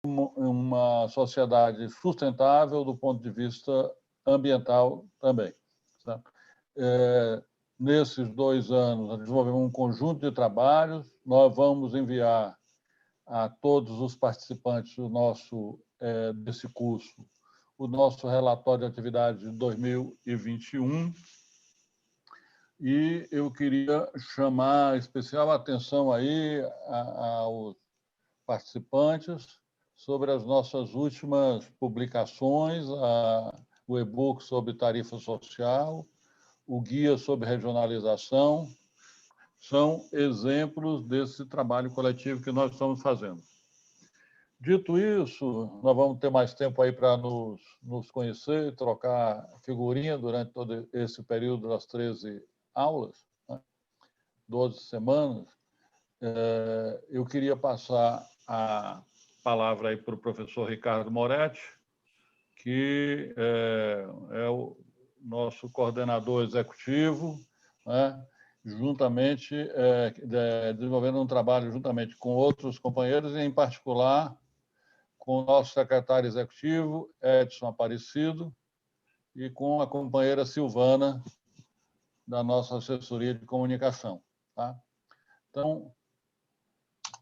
uma sociedade sustentável do ponto de vista ambiental também. Certo? Nesses 2 anos, nós desenvolvemos um conjunto de trabalhos, nós vamos enviar a todos os participantes desse curso o nosso relatório de atividade de 2021, e eu queria chamar especial atenção aí aos participantes sobre as nossas últimas publicações, o e-book sobre tarifa social, o guia sobre regionalização, são exemplos desse trabalho coletivo que nós estamos fazendo. Dito isso, nós vamos ter mais tempo aí para nos conhecer, trocar figurinha durante todo esse período das 13 aulas, né? 12 semanas. Eu queria passar a palavra aí para o professor Ricardo Moretti, que é o nosso coordenador executivo, né? Juntamente, desenvolvendo um trabalho juntamente com outros companheiros, e, em particular, com o nosso secretário executivo, Edson Aparecido, e com a companheira Silvana, da nossa assessoria de comunicação. Tá? Então,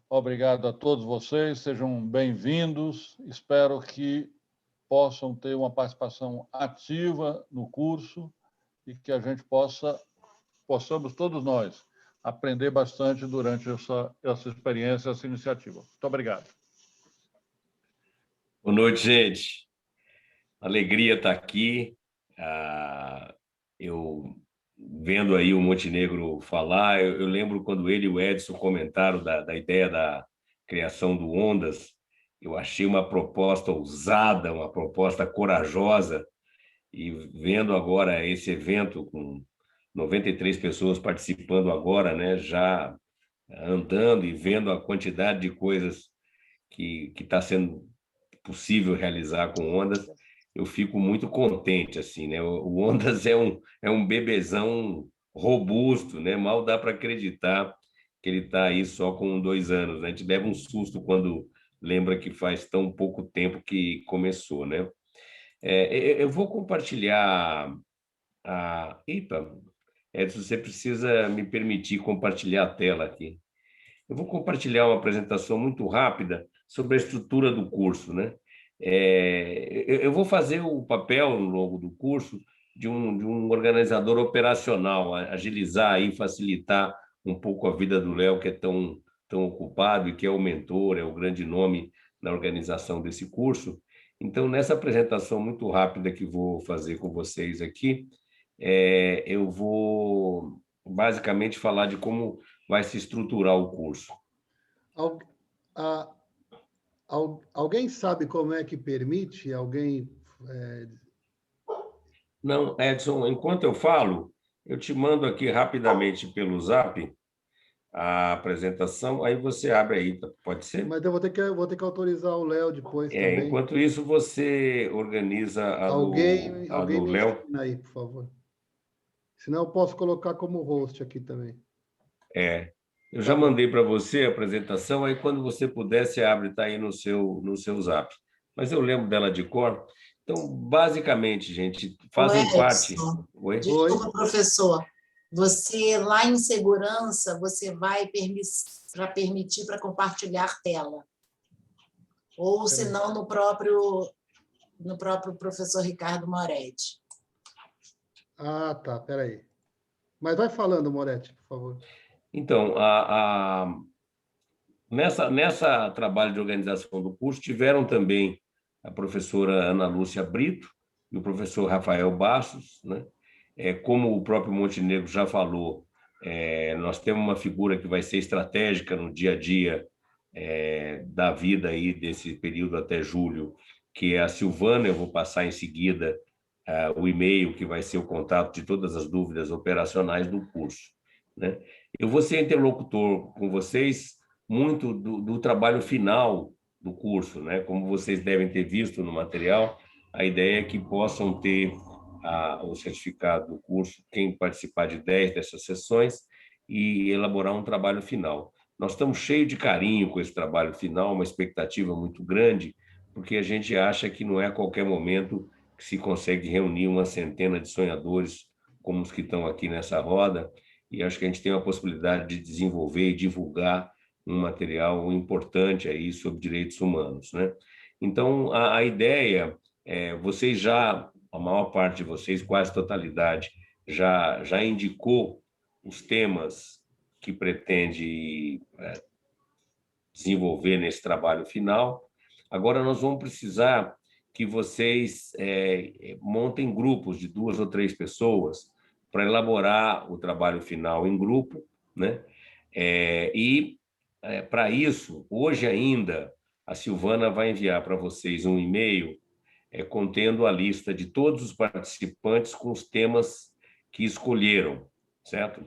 obrigado a todos vocês, sejam bem-vindos, espero que possam ter uma participação ativa no curso e que a gente possamos todos nós aprender bastante durante essa experiência, essa iniciativa. Muito obrigado. Boa noite, gente. Alegria estar aqui. Eu vendo aí o Montenegro falar, eu lembro quando ele e o Edson comentaram da ideia da criação do Ondas. Eu achei uma proposta ousada, uma proposta corajosa, e vendo agora esse evento com 93 pessoas participando agora, né, já andando e vendo a quantidade de coisas que está sendo possível realizar com Ondas, eu fico muito contente, assim, né? O Ondas é um bebezão robusto, né? Mal dá para acreditar que ele está aí só com 2 anos, né? A gente leva um susto quando lembra que faz tão pouco tempo que começou, né? Eu vou compartilhar Eita, Edson, você precisa me permitir compartilhar a tela aqui. Eu vou compartilhar uma apresentação muito rápida sobre a estrutura do curso, né? Eu vou fazer o papel, ao longo do curso, de um organizador operacional, agilizar e facilitar um pouco a vida do Léo, que é tão ocupado e que é o mentor, é o grande nome na organização desse curso. Então, nessa apresentação muito rápida que vou fazer com vocês aqui, eu vou basicamente falar de como vai se estruturar o curso. Alguém sabe como é que permite? Não, Edson, enquanto eu falo, eu te mando aqui rapidamente pelo Zap a apresentação, aí você abre aí, pode ser? Mas eu vou ter que autorizar o Léo depois também. Enquanto isso, você organiza alguém do me Léo. ensina aí, por favor. Senão eu posso colocar como host aqui também. Eu já mandei para você a apresentação, aí quando você puder, você abre, está aí no seu Zap. Mas eu lembro dela de cor. Então, basicamente, gente, fazem parte... Oi? Desculpa, professor. Você, lá em segurança, você vai permitir para compartilhar tela. Ou, se não, no próprio professor Ricardo Moretti. Ah, tá, espera aí. Mas vai falando, Moretti, por favor. Então, nessa trabalho de organização do curso, tiveram também a professora Ana Lúcia Brito e o professor Rafael Bastos, né? Como o próprio Montenegro já falou, nós temos uma figura que vai ser estratégica no dia a dia da vida aí desse período até julho, que é a Silvana. Eu vou passar em seguida o e-mail, que vai ser o contato de todas as dúvidas operacionais do curso, né? Eu vou ser interlocutor com vocês muito do trabalho final do curso, né? Como vocês devem ter visto no material, a ideia é que possam ter o certificado do curso quem participar de 10 dessas sessões e elaborar um trabalho final. nós estamos cheios de carinho com esse trabalho final, uma expectativa muito grande, porque a gente acha que não é a qualquer momento que se consegue reunir uma centena de sonhadores como os que estão aqui nessa roda, e acho que a gente tem a possibilidade de desenvolver e divulgar um material importante aí sobre direitos humanos, né? Então, a ideia é, vocês já, a maior parte de vocês, quase totalidade, já indicou os temas que pretende desenvolver nesse trabalho final. Agora nós vamos precisar que vocês montem grupos de 2 ou 3 pessoas para elaborar o trabalho final em grupo, né? Para isso, hoje ainda, a Silvana vai enviar para vocês um e-mail contendo a lista de todos os participantes com os temas que escolheram, certo?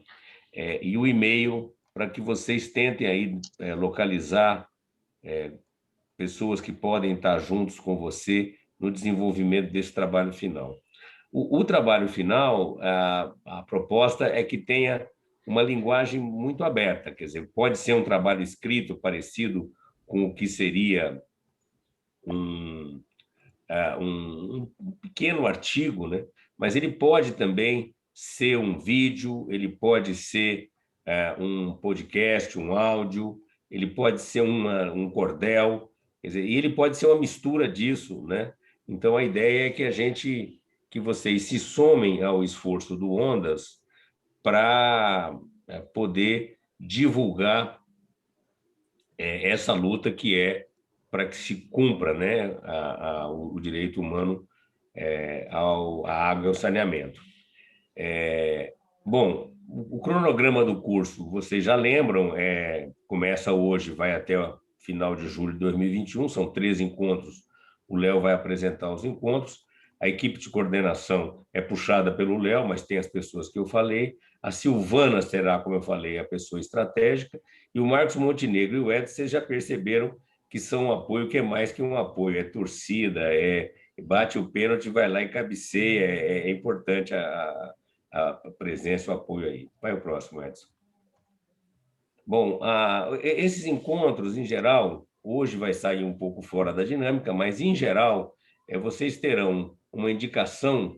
E o e-mail para que vocês tentem aí localizar pessoas que podem estar juntos com você no desenvolvimento desse trabalho final. O trabalho final, a proposta é que tenha uma linguagem muito aberta, quer dizer, pode ser um trabalho escrito parecido com o que seria um pequeno artigo, né? Mas ele pode também ser um vídeo, ele pode ser um podcast, um áudio, ele pode ser um cordel, quer dizer, e ele pode ser uma mistura disso, né? Então, a ideia é que vocês se somem ao esforço do Ondas para poder divulgar essa luta que é para que se cumpra, né, o direito humano à água e ao saneamento. Bom, o cronograma do curso, vocês já lembram, começa hoje, vai até o final de julho de 2021, são 13 encontros, o Léo vai apresentar os encontros, a equipe de coordenação é puxada pelo Léo, mas tem as pessoas que eu falei, a Silvana será, como eu falei, a pessoa estratégica, e o Marcos Montenegro e o Edson, vocês já perceberam que são um apoio que é mais que um apoio, é torcida, bate o pênalti, vai lá e cabeceia, é importante a presença, o apoio aí. Vai o próximo, Edson. Bom, esses encontros, em geral, hoje vai sair um pouco fora da dinâmica, mas, em geral, vocês terão uma indicação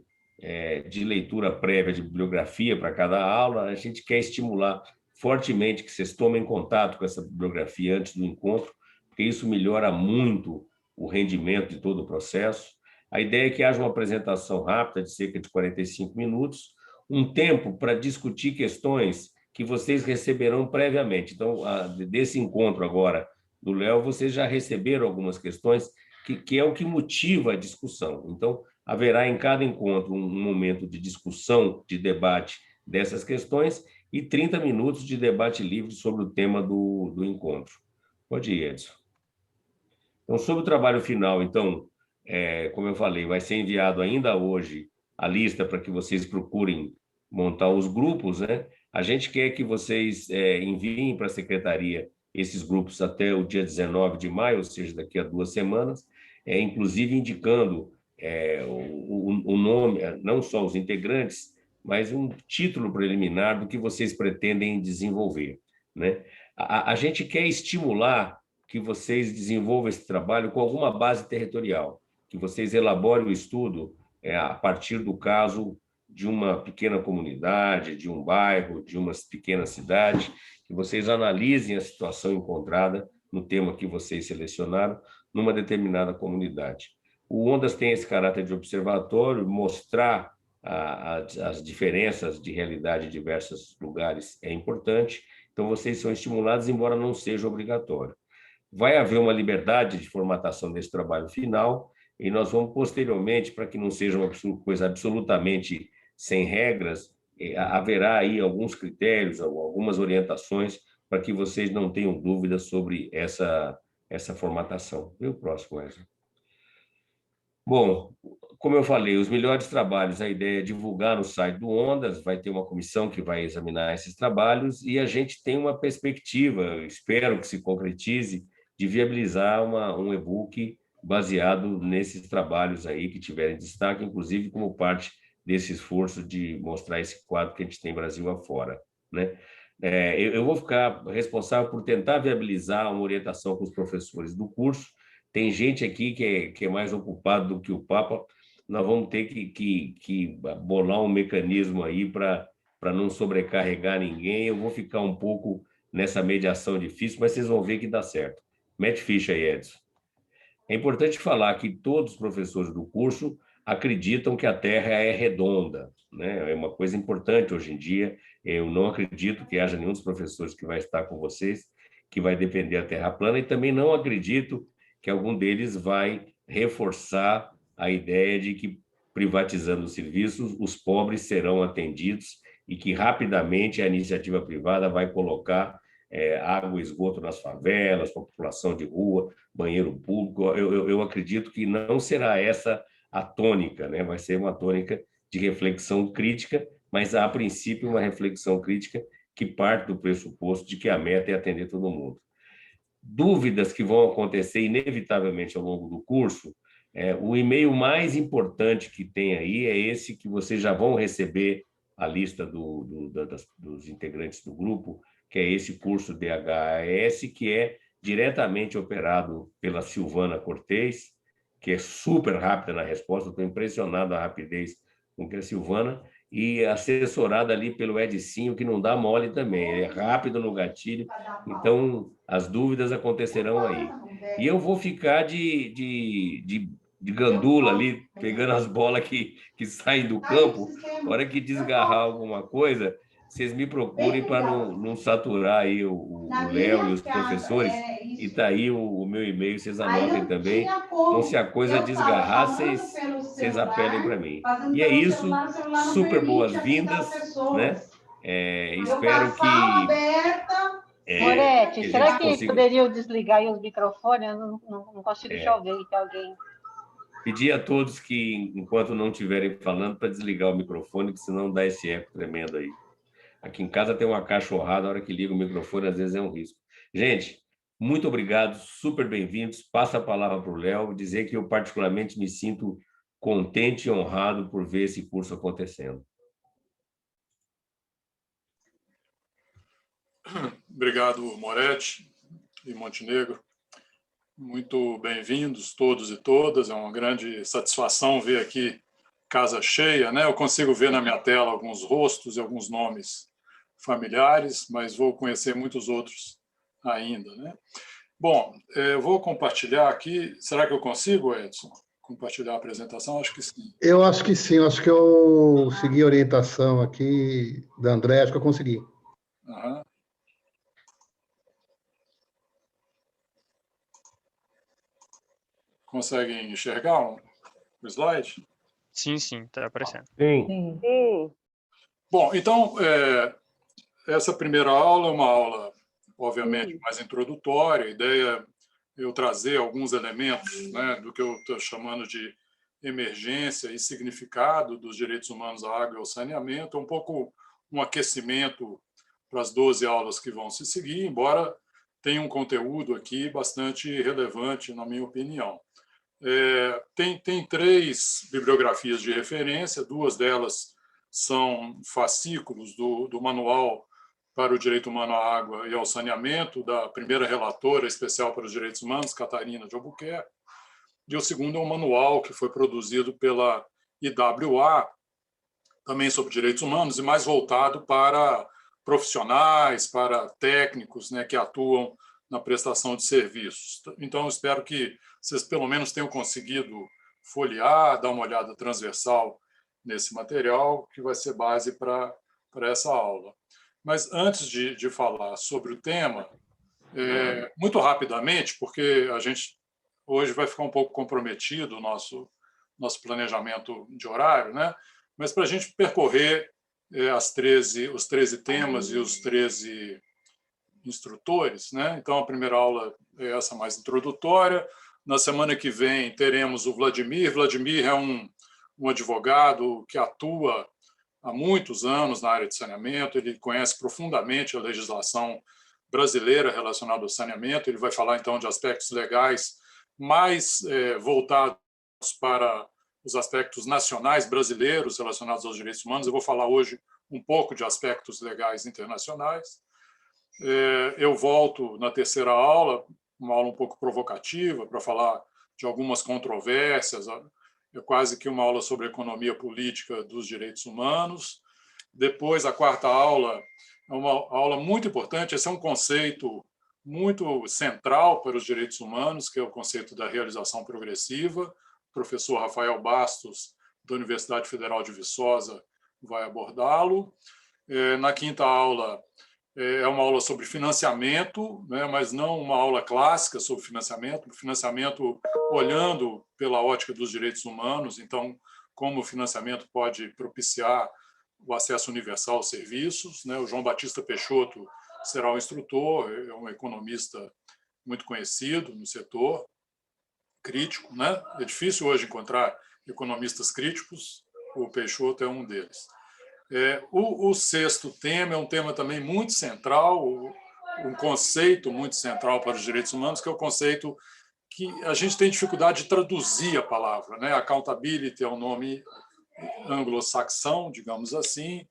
de leitura prévia de bibliografia para cada aula. A gente quer estimular fortemente que vocês tomem contato com essa bibliografia antes do encontro, porque isso melhora muito o rendimento de todo o processo. A ideia é que haja uma apresentação rápida, de cerca de 45 minutos, um tempo para discutir questões que vocês receberão previamente. Então, desse encontro agora do Léo, vocês já receberam algumas questões que é o que motiva a discussão. Então, haverá em cada encontro um momento de discussão, de debate dessas questões e 30 minutos de debate livre sobre o tema do encontro. Pode ir, Edson. Então, sobre o trabalho final, então, como eu falei, vai ser enviado ainda hoje a lista para que vocês procurem montar os grupos, né? A gente quer que vocês enviem para a secretaria esses grupos até o dia 19 de maio, ou seja, daqui a 2 semanas, inclusive indicando o nome, não só os integrantes, mas um título preliminar do que vocês pretendem desenvolver, né? A gente quer estimular que vocês desenvolvam esse trabalho com alguma base territorial, que vocês elaborem o estudo a partir do caso de uma pequena comunidade, de um bairro, de uma pequena cidade, que vocês analisem a situação encontrada no tema que vocês selecionaram numa determinada comunidade. O Ondas tem esse caráter de observatório, mostrar as diferenças de realidade em diversos lugares é importante, então vocês são estimulados, embora não seja obrigatório. Vai haver uma liberdade de formatação desse trabalho final e nós vamos posteriormente, para que não seja uma coisa absolutamente sem regras, haverá aí alguns critérios, algumas orientações para que vocês não tenham dúvidas sobre essa formatação. E o próximo, Wesley. Bom, como eu falei, os melhores trabalhos, a ideia é divulgar no site do Ondas, vai ter uma comissão que vai examinar esses trabalhos e a gente tem uma perspectiva, espero que se concretize, de viabilizar um e-book baseado nesses trabalhos aí que tiverem destaque, inclusive como parte desse esforço de mostrar esse quadro que a gente tem Brasil afora, né? Eu vou ficar responsável por tentar viabilizar uma orientação com os professores do curso. Tem gente aqui que é mais ocupado do que o Papa. Nós vamos ter que bolar um mecanismo aí para não sobrecarregar ninguém. Eu vou ficar um pouco nessa mediação difícil, mas vocês vão ver que dá certo. Mete ficha aí, Edson. É importante falar que todos os professores do curso acreditam que a Terra é redonda, né? É uma coisa importante hoje em dia. Eu não acredito que haja nenhum dos professores que vai estar com vocês que vai defender a Terra plana, e também não acredito que algum deles vai reforçar a ideia de que, privatizando os serviços, os pobres serão atendidos e que rapidamente a iniciativa privada vai colocar água e esgoto nas favelas, população de rua, banheiro público. Eu acredito que não será essa a tônica, né? Vai ser uma tônica de reflexão crítica, mas, a princípio, uma reflexão crítica que parte do pressuposto de que a meta é atender todo mundo. Dúvidas que vão acontecer inevitavelmente ao longo do curso, o e-mail mais importante que tem aí é esse que vocês já vão receber a lista dos integrantes do grupo, que é esse curso DHAS, que é diretamente operado pela Silvana Cortez, que é super rápida na resposta. Estou impressionado da rapidez com que a Silvana, e assessorada ali pelo Edicinho, que não dá mole também, ele é rápido no gatilho, então as dúvidas acontecerão aí. E eu vou ficar de gandula ali, pegando as bolas que saem do campo. Na hora que desgarrar alguma coisa, vocês me procurem para não saturar aí o Léo e os professores. E está aí o meu e-mail, vocês anotem também. Então, se a coisa desgarrar, vocês apelem para mim. E é isso, super boas-vindas, né? Espero que... Moretti, será que poderiam desligar aí os microfones? Eu não consigo te ouvir, que alguém... Pedir a todos que, enquanto não estiverem falando, para desligar o microfone, porque senão dá esse eco tremendo aí. Aqui em casa tem uma cachorrada, a hora que liga o microfone, às vezes é um risco. Gente, muito obrigado, super bem-vindos. Passo a palavra para o Léo, dizer que eu particularmente me sinto contente e honrado por ver esse curso acontecendo. Obrigado, Moretti e Montenegro. Muito bem-vindos todos e todas. É uma grande satisfação ver aqui casa cheia, né? Eu consigo ver na minha tela alguns rostos e alguns nomes familiares, mas vou conhecer muitos outros ainda, né? Bom, eu vou compartilhar aqui. Será que eu consigo, Edson, compartilhar a apresentação? Acho que sim. Eu acho que sim. Acho que eu segui a orientação aqui da André. Acho que eu consegui. Uhum. Conseguem enxergar o slide? Sim, está aparecendo. Sim. Bom, então, essa primeira aula é uma aula, obviamente, mais introdutória. A ideia é eu trazer alguns elementos, né, do que eu estou chamando de emergência e significado dos direitos humanos à água e ao saneamento, um pouco um aquecimento para as 12 aulas que vão se seguir, embora tenha um conteúdo aqui bastante relevante, na minha opinião. Tem 3 bibliografias de referência, 2 delas são fascículos do Manual para o Direito Humano à Água e ao Saneamento, da primeira relatora especial para os direitos humanos, Catarina de Albuquerque, e o segundo é um manual que foi produzido pela IWA, também sobre direitos humanos, e mais voltado para profissionais, para técnicos, né, que atuam na prestação de serviços. Então, eu espero que vocês, pelo menos, tenham conseguido folhear, dar uma olhada transversal nesse material, que vai ser base para essa aula. Mas, antes de falar sobre o tema, muito rapidamente, porque a gente hoje vai ficar um pouco comprometido o nosso planejamento de horário, né? Mas para a gente percorrer os 13 temas e os 13 instrutores, né? Então, a primeira aula é essa mais introdutória. Na semana que vem, teremos o Vladimir. Vladimir é um advogado que atua há muitos anos na área de saneamento, ele conhece profundamente a legislação brasileira relacionada ao saneamento, ele vai falar, então, de aspectos legais mais voltados para os aspectos nacionais brasileiros relacionados aos direitos humanos. Eu vou falar hoje um pouco de aspectos legais internacionais. eu volto na terceira aula, uma aula um pouco provocativa, para falar de algumas controvérsias, é quase que uma aula sobre economia política dos direitos humanos. Depois, a quarta aula é uma aula muito importante, esse é um conceito muito central para os direitos humanos, que é o conceito da realização progressiva. O professor Rafael Bastos, da Universidade Federal de Viçosa, vai abordá-lo. Na quinta aula, é uma aula sobre financiamento, né, mas não uma aula clássica sobre financiamento olhando pela ótica dos direitos humanos, então, como o financiamento pode propiciar o acesso universal aos serviços, né? O João Batista Peixoto será o instrutor, é um economista muito conhecido no setor, crítico, né? É difícil hoje encontrar economistas críticos, o Peixoto é um deles. O sexto tema é um tema também muito central, um conceito muito central para os direitos humanos, que é o conceito que a gente tem dificuldade de traduzir a palavra, né? Accountability é um nome anglo-saxão, digamos assim.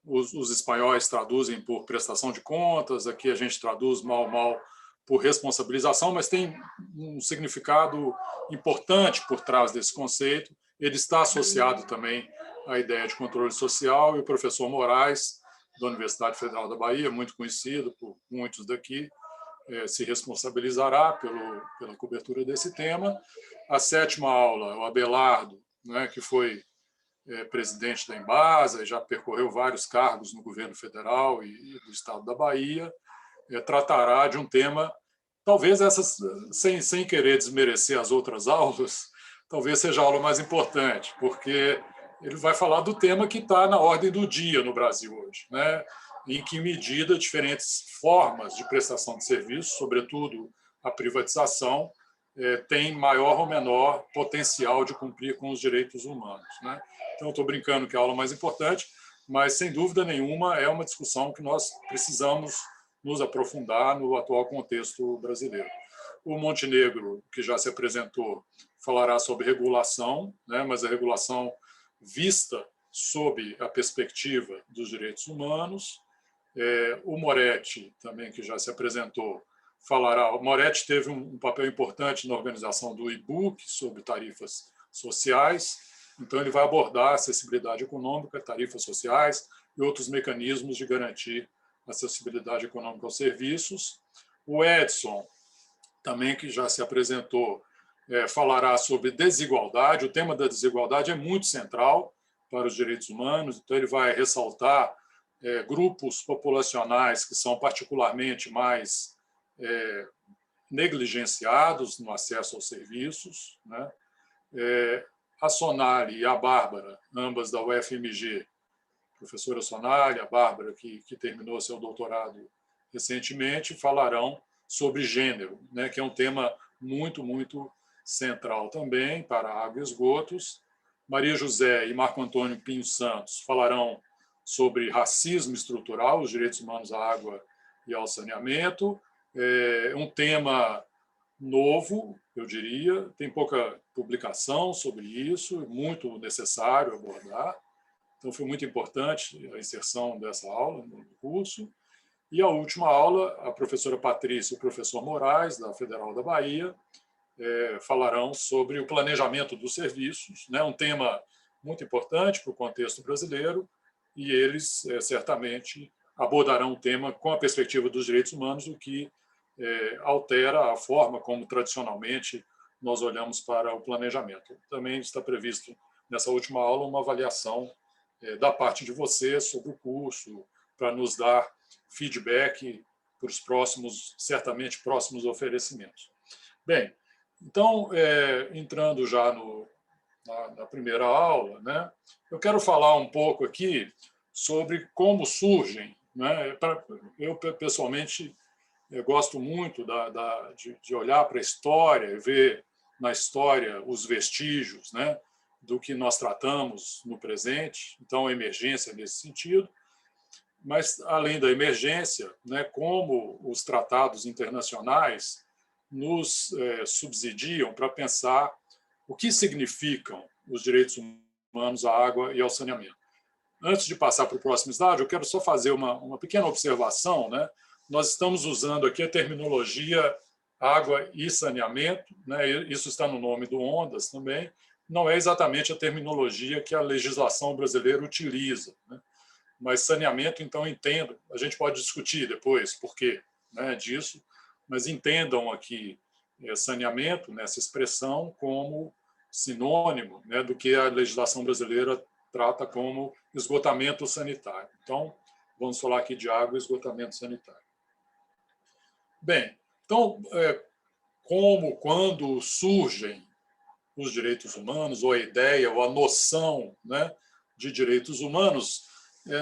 Os espanhóis traduzem por prestação de contas, aqui a gente traduz mal por responsabilização, mas tem um significado importante por trás desse conceito. Ele está associado também à ideia de controle social, e o professor Moraes, da Universidade Federal da Bahia, muito conhecido por muitos daqui, se responsabilizará pela cobertura desse tema. A sétima aula, o Abelardo, né, que foi presidente da Embasa, já percorreu vários cargos no governo federal e do estado da Bahia, tratará de um tema, talvez essas, sem querer desmerecer as outras aulas, talvez seja a aula mais importante, porque ele vai falar do tema que está na ordem do dia no Brasil hoje, né? Em que medida diferentes formas de prestação de serviços, sobretudo a privatização, tem maior ou menor potencial de cumprir com os direitos humanos, né? Então, estou brincando que é a aula mais importante, mas, sem dúvida nenhuma, é uma discussão que nós precisamos nos aprofundar no atual contexto brasileiro. O Montenegro, que já se apresentou, falará sobre regulação, né? Mas a regulação vista sob a perspectiva dos direitos humanos. O Moretti, também, que já se apresentou, falará. O Moretti teve um papel importante na organização do e-book sobre tarifas sociais, então ele vai abordar acessibilidade econômica, tarifas sociais e outros mecanismos de garantir acessibilidade econômica aos serviços. O Edson, também, que já se apresentou, falará sobre desigualdade. O tema da desigualdade é muito central para os direitos humanos, então ele vai ressaltar grupos populacionais que são particularmente mais negligenciados no acesso aos serviços, né? A Sonali e a Bárbara, ambas da UFMG, professora Sonali, a Bárbara, que terminou seu doutorado recentemente, falarão sobre gênero, né? Que é um tema muito, muito central também para a água e esgotos. Maria José e Marco Antônio Pinho Santos falarão sobre racismo estrutural, os direitos humanos à água e ao saneamento. Um tema novo, eu diria, tem pouca publicação sobre isso, muito necessário abordar. Então, foi muito importante a inserção dessa aula no curso. E a última aula, a professora Patrícia e o professor Moraes, da Federal da Bahia, falarão sobre o planejamento dos serviços, né? Um tema muito importante para o contexto brasileiro, e eles certamente abordarão o tema com a perspectiva dos direitos humanos, o que altera a forma como tradicionalmente nós olhamos para o planejamento. Também está previsto nessa última aula uma avaliação da parte de vocês sobre o curso, para nos dar feedback para os próximos, certamente próximos oferecimentos. Bem, então, entrando já na primeira aula, né, eu quero falar um pouco aqui sobre como surgem, né? Eu, pessoalmente, gosto muito de olhar para a história e ver na história os vestígios, né, do que nós tratamos no presente, então a emergência nesse sentido, mas, além da emergência, né, como os tratados internacionais nos subsidiam para pensar o que significam os direitos humanos à água e ao saneamento. Antes de passar para o próximo slide, eu quero só fazer uma pequena observação, né? nós estamos usando aqui a terminologia água e saneamento, né? Isso está no nome do Ondas também, não é exatamente a terminologia que a legislação brasileira utiliza, né? Mas saneamento, então, entendo, a gente pode discutir depois por quê, né, disso, mas entendam aqui saneamento, nessa expressão, como sinônimo, né, do que a legislação brasileira trata como esgotamento sanitário. Então, vamos falar aqui de água e esgotamento sanitário. Bem, então, quando surgem os direitos humanos, ou a ideia, ou a noção, né, de direitos humanos,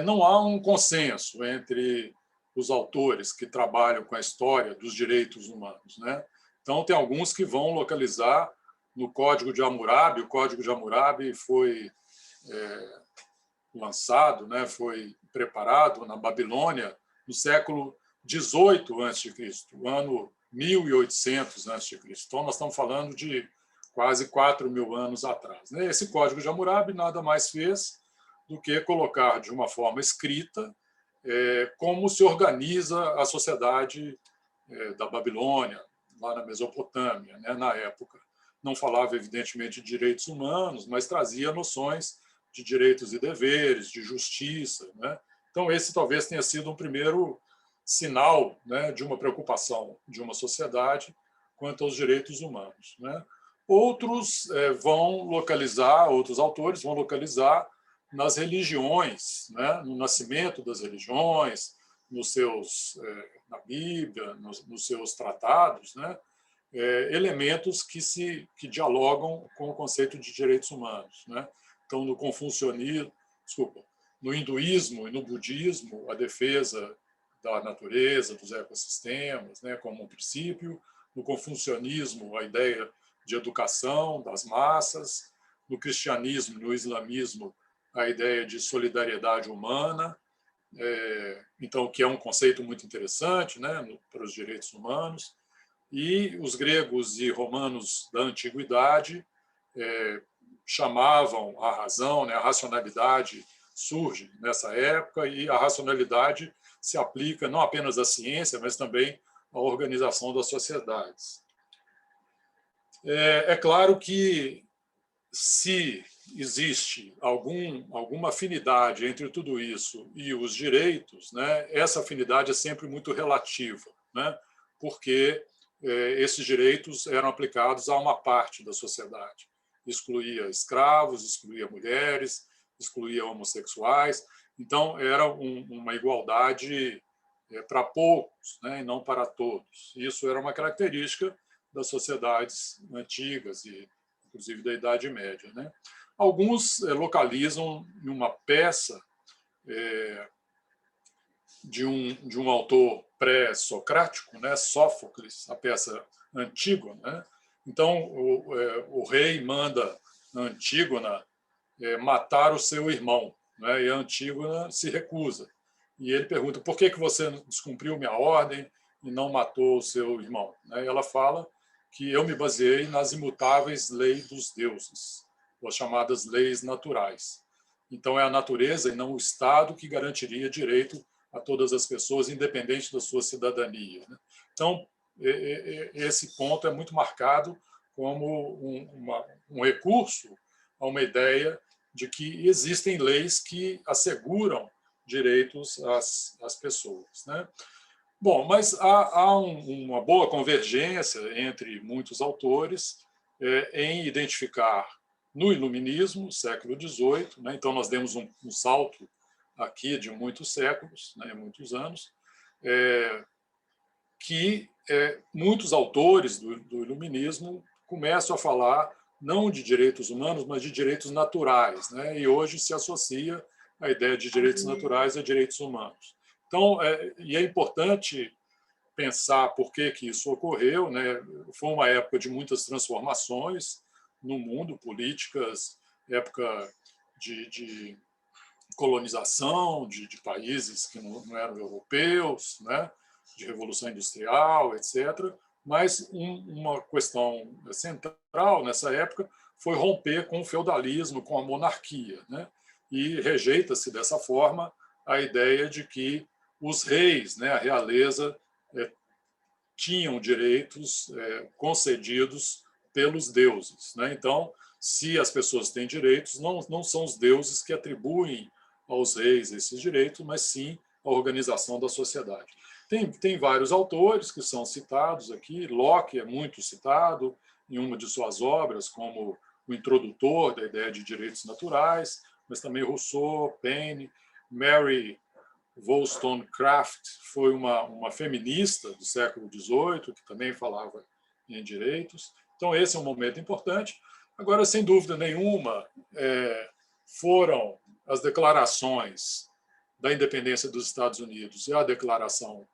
não há um consenso entre os autores que trabalham com a história dos direitos humanos, né? Então, tem alguns que vão localizar no Código de Hammurabi. O Código de Hammurabi foi lançado, né, foi preparado na Babilônia no século 18 a.C., o ano 1800 a.C. Então, nós estamos falando de quase 4.000 anos atrás. Esse Código de Hammurabi nada mais fez do que colocar de uma forma escrita como se organiza a sociedade da Babilônia, lá na Mesopotâmia, né, na época. Não falava, evidentemente, de direitos humanos, mas trazia noções de direitos e deveres, de justiça, né? Então, esse talvez tenha sido um primeiro sinal, né, de uma preocupação de uma sociedade quanto aos direitos humanos, né? Outros outros autores vão localizar nas religiões, né, no nascimento das religiões, na Bíblia, nos seus tratados, né, elementos que dialogam com o conceito de direitos humanos, né? Então, no hinduísmo e no budismo, a defesa da natureza, dos ecossistemas, né, como um princípio. No confucionismo, a ideia de educação das massas. No cristianismo, no islamismo, a ideia de solidariedade humana, então, que é um conceito muito interessante, né, para os direitos humanos. E os gregos e romanos da antiguidade chamavam a razão, né, a racionalidade surge nessa época, e a racionalidade se aplica não apenas à ciência, mas também à organização das sociedades. É claro que, se existe alguma afinidade entre tudo isso e os direitos, né, essa afinidade é sempre muito relativa, né, porque esses direitos eram aplicados a uma parte da sociedade. Excluía escravos, excluía mulheres, excluía homossexuais. Então, era uma igualdade para poucos, né, e não para todos. Isso era uma característica das sociedades antigas, e inclusive da Idade Média, né? Alguns localizam em uma peça de um autor pré-socrático, né, Sófocles, a peça Antígona, né? Então, o rei manda a Antígona matar o seu irmão, né? E a Antígona se recusa. E ele pergunta: por que você descumpriu minha ordem e não matou o seu irmão? E ela fala que eu me baseei nas imutáveis leis dos deuses, as chamadas leis naturais. Então, é a natureza e não o Estado que garantiria direito a todas as pessoas, independente da sua cidadania. Então, esse ponto é muito marcado como um recurso a uma ideia de que existem leis que asseguram direitos às pessoas, né? Bom, mas há uma boa convergência entre muitos autores em identificar no Iluminismo, século XVIII, né? Então nós demos um salto aqui de muitos séculos, né, muitos anos, que muitos autores do Iluminismo começam a falar não de direitos humanos, mas de direitos naturais, né? E hoje se associa a ideia de direitos naturais a direitos humanos. Então, e é importante pensar por que isso ocorreu, né? Foi uma época de muitas transformações no mundo, políticas, época de colonização de países que não eram europeus, né? De revolução industrial, etc. Mas uma questão central nessa época foi romper com o feudalismo, com a monarquia, né? E rejeita-se dessa forma a ideia de que os reis, né, a realeza, tinham direitos concedidos pelos deuses, né? Então, se as pessoas têm direitos, não são os deuses que atribuem aos reis esses direitos, mas sim a organização da sociedade. Tem vários autores que são citados aqui. Locke é muito citado em uma de suas obras como o introdutor da ideia de direitos naturais, mas também Rousseau, Paine, Mary Wollstonecraft foi uma feminista do século XVIII, que também falava em direitos. Então, esse é um momento importante. Agora, sem dúvida nenhuma, foram as declarações da independência dos Estados Unidos e a declaração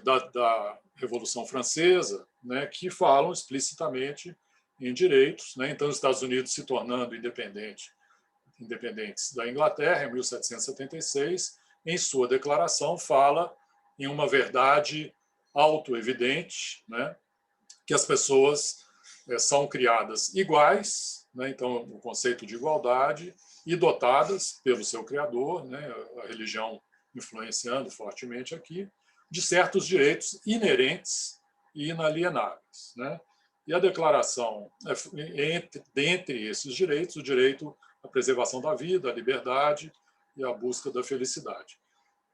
da Revolução Francesa, né, que falam explicitamente em direitos, né? Então, os Estados Unidos se tornando independentes da Inglaterra, em 1776, em sua declaração, fala em uma verdade autoevidente, né? Que as pessoas são criadas iguais, né? Então, o conceito de igualdade, e dotadas pelo seu Criador, né? A religião influenciando fortemente aqui, de certos direitos inerentes e inalienáveis, né? E a declaração, dentre esses direitos, o direito à preservação da vida, à liberdade e à busca da felicidade.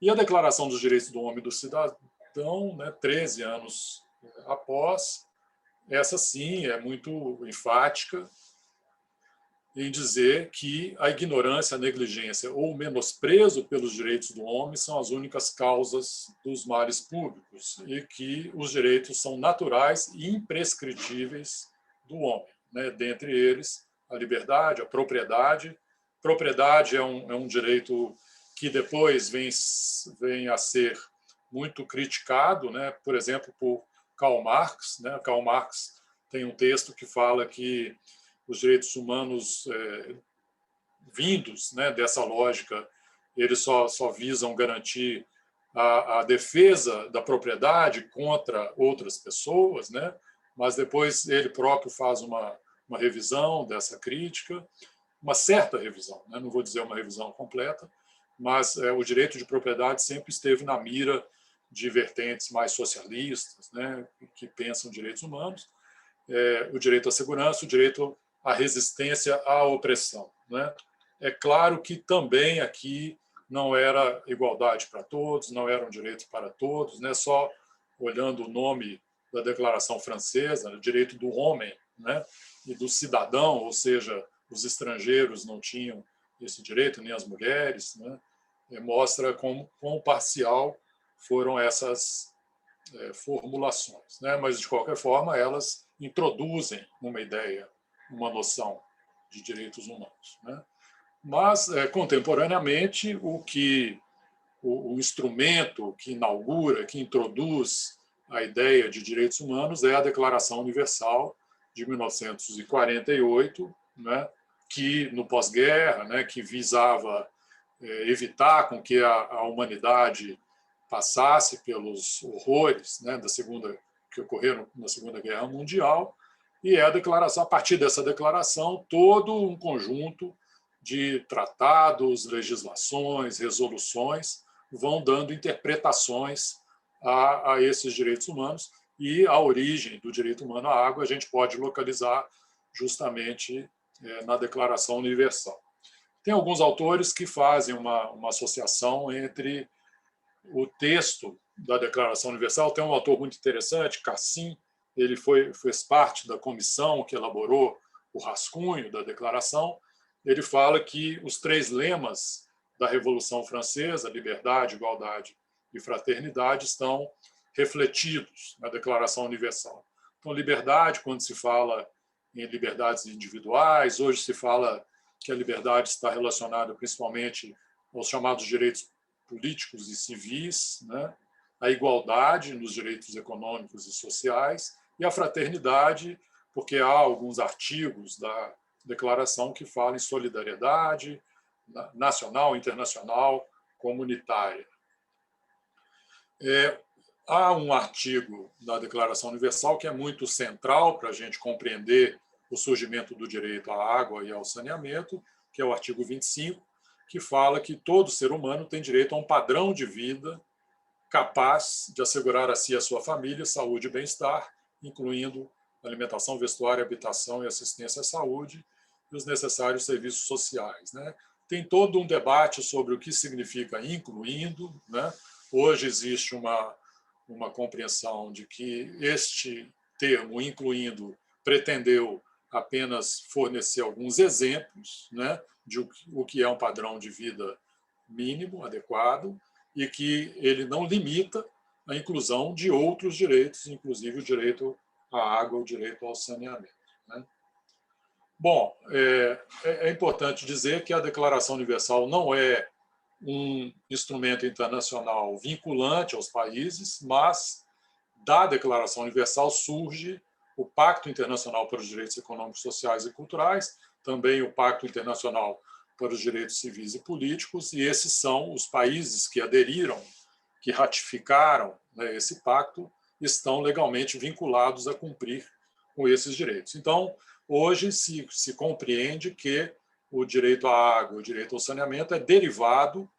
E a Declaração dos Direitos do Homem e do Cidadão, né, 13 anos após, essa sim é muito enfática em dizer que a ignorância, a negligência ou o menosprezo pelos direitos do homem são as únicas causas dos males públicos e que os direitos são naturais e imprescritíveis do homem, né? Dentre eles, a liberdade, a propriedade. Propriedade é um direito que depois vem a ser muito criticado, né? Por exemplo, por Karl Marx, né? Karl Marx tem um texto que fala que os direitos humanos vindos, né, dessa lógica, eles só visam garantir a defesa da propriedade contra outras pessoas, né? Mas depois ele próprio faz uma revisão dessa crítica, uma certa revisão, né? Não vou dizer uma revisão completa, mas o direito de propriedade sempre esteve na mira de vertentes mais socialistas, né, que pensam direitos humanos, o direito à segurança, o direito à resistência à opressão, né? É claro que também aqui não era igualdade para todos, não era um direito para todos, né? Só olhando o nome da Declaração Francesa, o direito do homem, né, e do cidadão, ou seja, os estrangeiros não tinham esse direito, nem as mulheres, né? Mostra quão parcial foram essas formulações, né? Mas, de qualquer forma, elas introduzem uma ideia, uma noção de direitos humanos, né? Mas, contemporaneamente, o instrumento que inaugura, que introduz a ideia de direitos humanos é a Declaração Universal de 1948, né, que, no pós-guerra, né, que visava evitar com que a humanidade passasse pelos horrores, né, que ocorreram na Segunda Guerra Mundial, e é a declaração, a partir dessa declaração, todo um conjunto de tratados, legislações, resoluções vão dando interpretações a esses direitos humanos, e a origem do direito humano à água a gente pode localizar justamente na Declaração Universal. Tem alguns autores que fazem uma associação entre o texto da Declaração Universal. Tem um autor muito interessante, Cassim, ele fez parte da comissão que elaborou o rascunho da declaração. Ele fala que os 3 lemas da Revolução Francesa, liberdade, igualdade e fraternidade, estão refletidos na Declaração Universal. Então, liberdade, quando se fala em liberdades individuais, hoje se fala que a liberdade está relacionada principalmente aos chamados direitos políticos e civis, né? A igualdade nos direitos econômicos e sociais, e a fraternidade, porque há alguns artigos da declaração que falam em solidariedade nacional, internacional, comunitária. Há um artigo da Declaração Universal que é muito central para a gente compreender o surgimento do direito à água e ao saneamento, que é o artigo 25, que fala que todo ser humano tem direito a um padrão de vida capaz de assegurar a si e a sua família saúde e bem-estar, incluindo alimentação, vestuário, habitação e assistência à saúde e os necessários serviços sociais, né? Tem todo um debate sobre o que significa incluindo, né? Hoje existe uma compreensão de que este termo, incluindo, pretendeu apenas fornecer alguns exemplos, né, de o que é um padrão de vida mínimo, adequado, e que ele não limita a inclusão de outros direitos, inclusive o direito à água, o direito ao saneamento, né? Bom, é importante dizer que a Declaração Universal não é um instrumento internacional vinculante aos países, mas da Declaração Universal surge o Pacto Internacional para os Direitos Econômicos, Sociais e Culturais, também o Pacto Internacional para os Direitos Civis e Políticos, e esses são os países que aderiram, que ratificaram, né, esse pacto, estão legalmente vinculados a cumprir com esses direitos. Então, hoje se compreende que o direito à água, o direito ao saneamento é derivado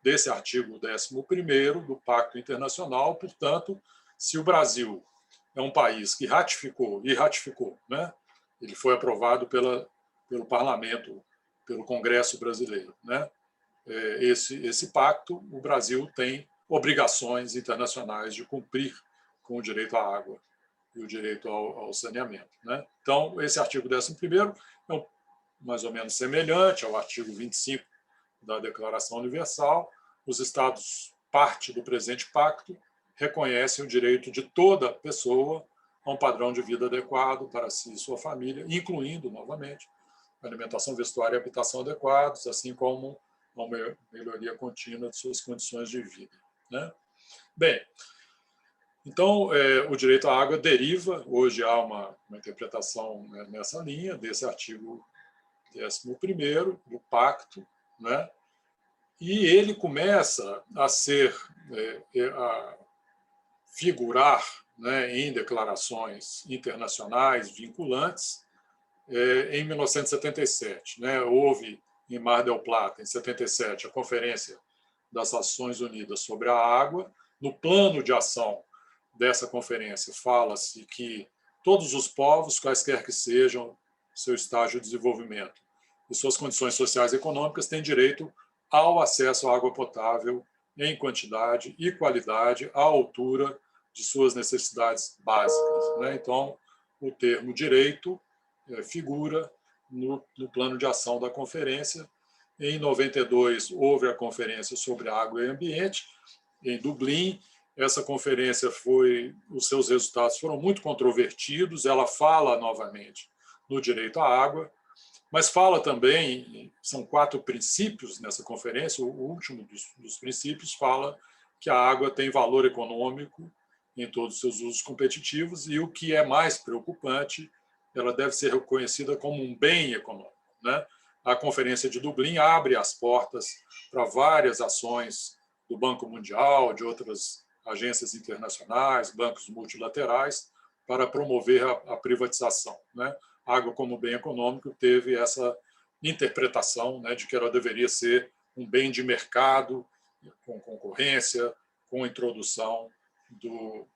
desse artigo 11º do Pacto Internacional. Portanto, se o Brasil é um país que ratificou, né? Ele foi aprovado pelo Parlamento, pelo Congresso brasileiro, né? Esse pacto, o Brasil tem obrigações internacionais de cumprir com o direito à água e o direito ao saneamento, né? Então, esse artigo 11º é mais ou menos semelhante ao artigo 25 da Declaração Universal. Os Estados, parte do presente pacto, reconhecem o direito de toda pessoa a um padrão de vida adequado para si e sua família, incluindo, novamente, alimentação, vestuário e habitação adequados, assim como uma melhoria contínua de suas condições de vida, né? Bem, então, o direito à água deriva, hoje há uma interpretação, né, nessa linha, desse artigo 11º do pacto, né? E ele começa a a figurar, né, em declarações internacionais vinculantes em 1977. Né? Houve, em Mar del Plata, em 77, a Conferência das Nações Unidas sobre a Água. No plano de ação dessa conferência, fala-se que todos os povos, quaisquer que sejam seu estágio de desenvolvimento e suas condições sociais e econômicas, têm direito ao acesso à água potável em quantidade e qualidade à altura de suas necessidades básicas, né? Então, o termo direito figura no plano de ação da conferência. Em 92, houve a Conferência sobre Água e Ambiente, em Dublin. Essa conferência os seus resultados foram muito controvertidos. Ela fala novamente no direito à água, mas fala também, são 4 princípios nessa conferência, o último dos princípios fala que a água tem valor econômico em todos os seus usos competitivos e, o que é mais preocupante, ela deve ser reconhecida como um bem econômico, né? A Conferência de Dublin abre as portas para várias ações do Banco Mundial, de outras agências internacionais, bancos multilaterais, para promover a privatização, né? A água como bem econômico teve essa interpretação, né, de que ela deveria ser um bem de mercado, com concorrência, com introdução do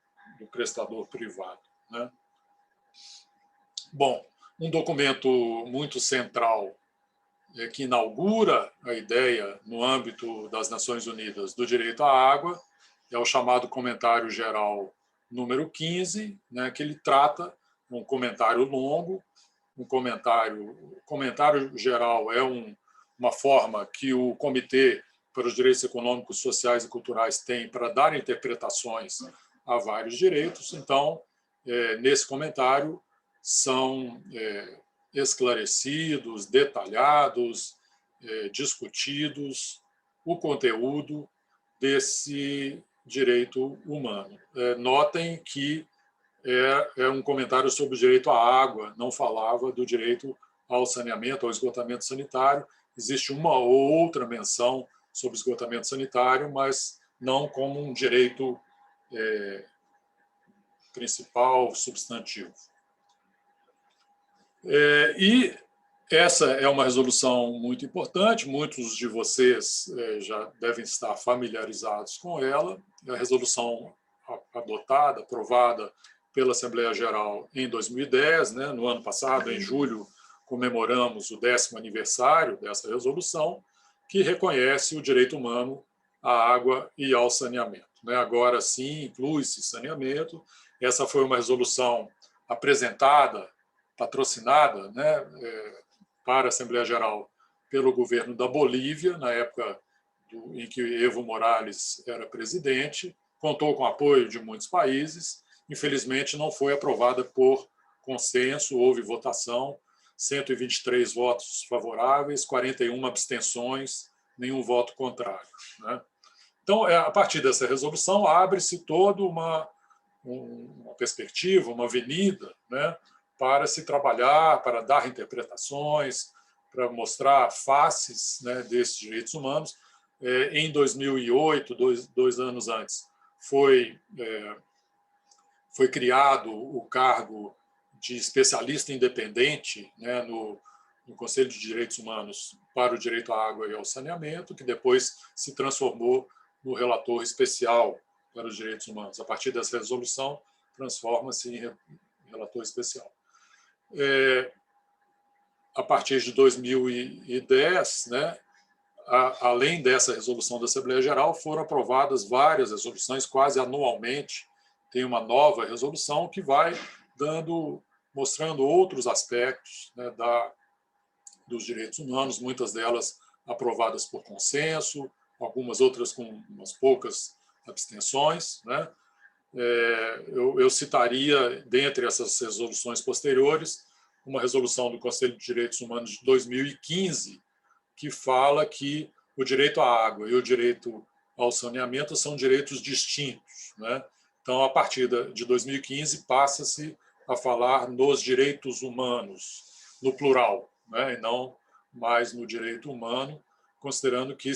prestador privado, né? Bom, um documento muito central que inaugura a ideia no âmbito das Nações Unidas do direito à água é o chamado Comentário Geral número 15, né, que ele trata um comentário longo. O comentário geral é uma forma que o Comitê para os Direitos Econômicos, Sociais e Culturais tem para dar interpretações a vários direitos. Então, nesse comentário, são esclarecidos, detalhados, discutidos o conteúdo desse direito humano. Notem que é um comentário sobre o direito à água, não falava do direito ao saneamento, ao esgotamento sanitário. Existe uma ou outra menção sobre esgotamento sanitário, mas não como um direito principal, substantivo. E Essa é uma resolução muito importante, muitos de vocês já devem estar familiarizados com ela. É a resolução adotada, aprovada pela Assembleia Geral em 2010, né? No ano passado, em julho, comemoramos o 10º aniversário dessa resolução, que reconhece o direito humano à água e ao saneamento. Agora sim, inclui-se saneamento. Essa foi uma resolução apresentada, patrocinada, para a Assembleia Geral pelo governo da Bolívia, na época em que Evo Morales era presidente, contou com o apoio de muitos países, infelizmente não foi aprovada por consenso, houve votação, 123 votos favoráveis, 41 abstenções, nenhum voto contrário. Então, a partir dessa resolução, abre-se toda uma perspectiva, uma avenida, para se trabalhar, para dar interpretações, para mostrar faces desses direitos humanos. Em 2008, dois anos antes, foi criado o cargo de especialista independente no Conselho de Direitos Humanos para o direito à água e ao saneamento, que depois se transformou no relator especial para os direitos humanos. A partir dessa resolução, transforma-se em relator especial. A partir de 2010, além dessa resolução da Assembleia Geral, foram aprovadas várias resoluções, quase anualmente. Tem uma nova resolução que vai mostrando outros aspectos dos direitos humanos, muitas delas aprovadas por consenso, algumas outras com umas poucas abstenções. Eu citaria, dentre essas resoluções posteriores, uma resolução do Conselho de Direitos Humanos de 2015, que fala que o direito à água e o direito ao saneamento são direitos distintos. Então, a partir de 2015, passa-se a falar nos direitos humanos, no plural, e não mais no direito humano, considerando que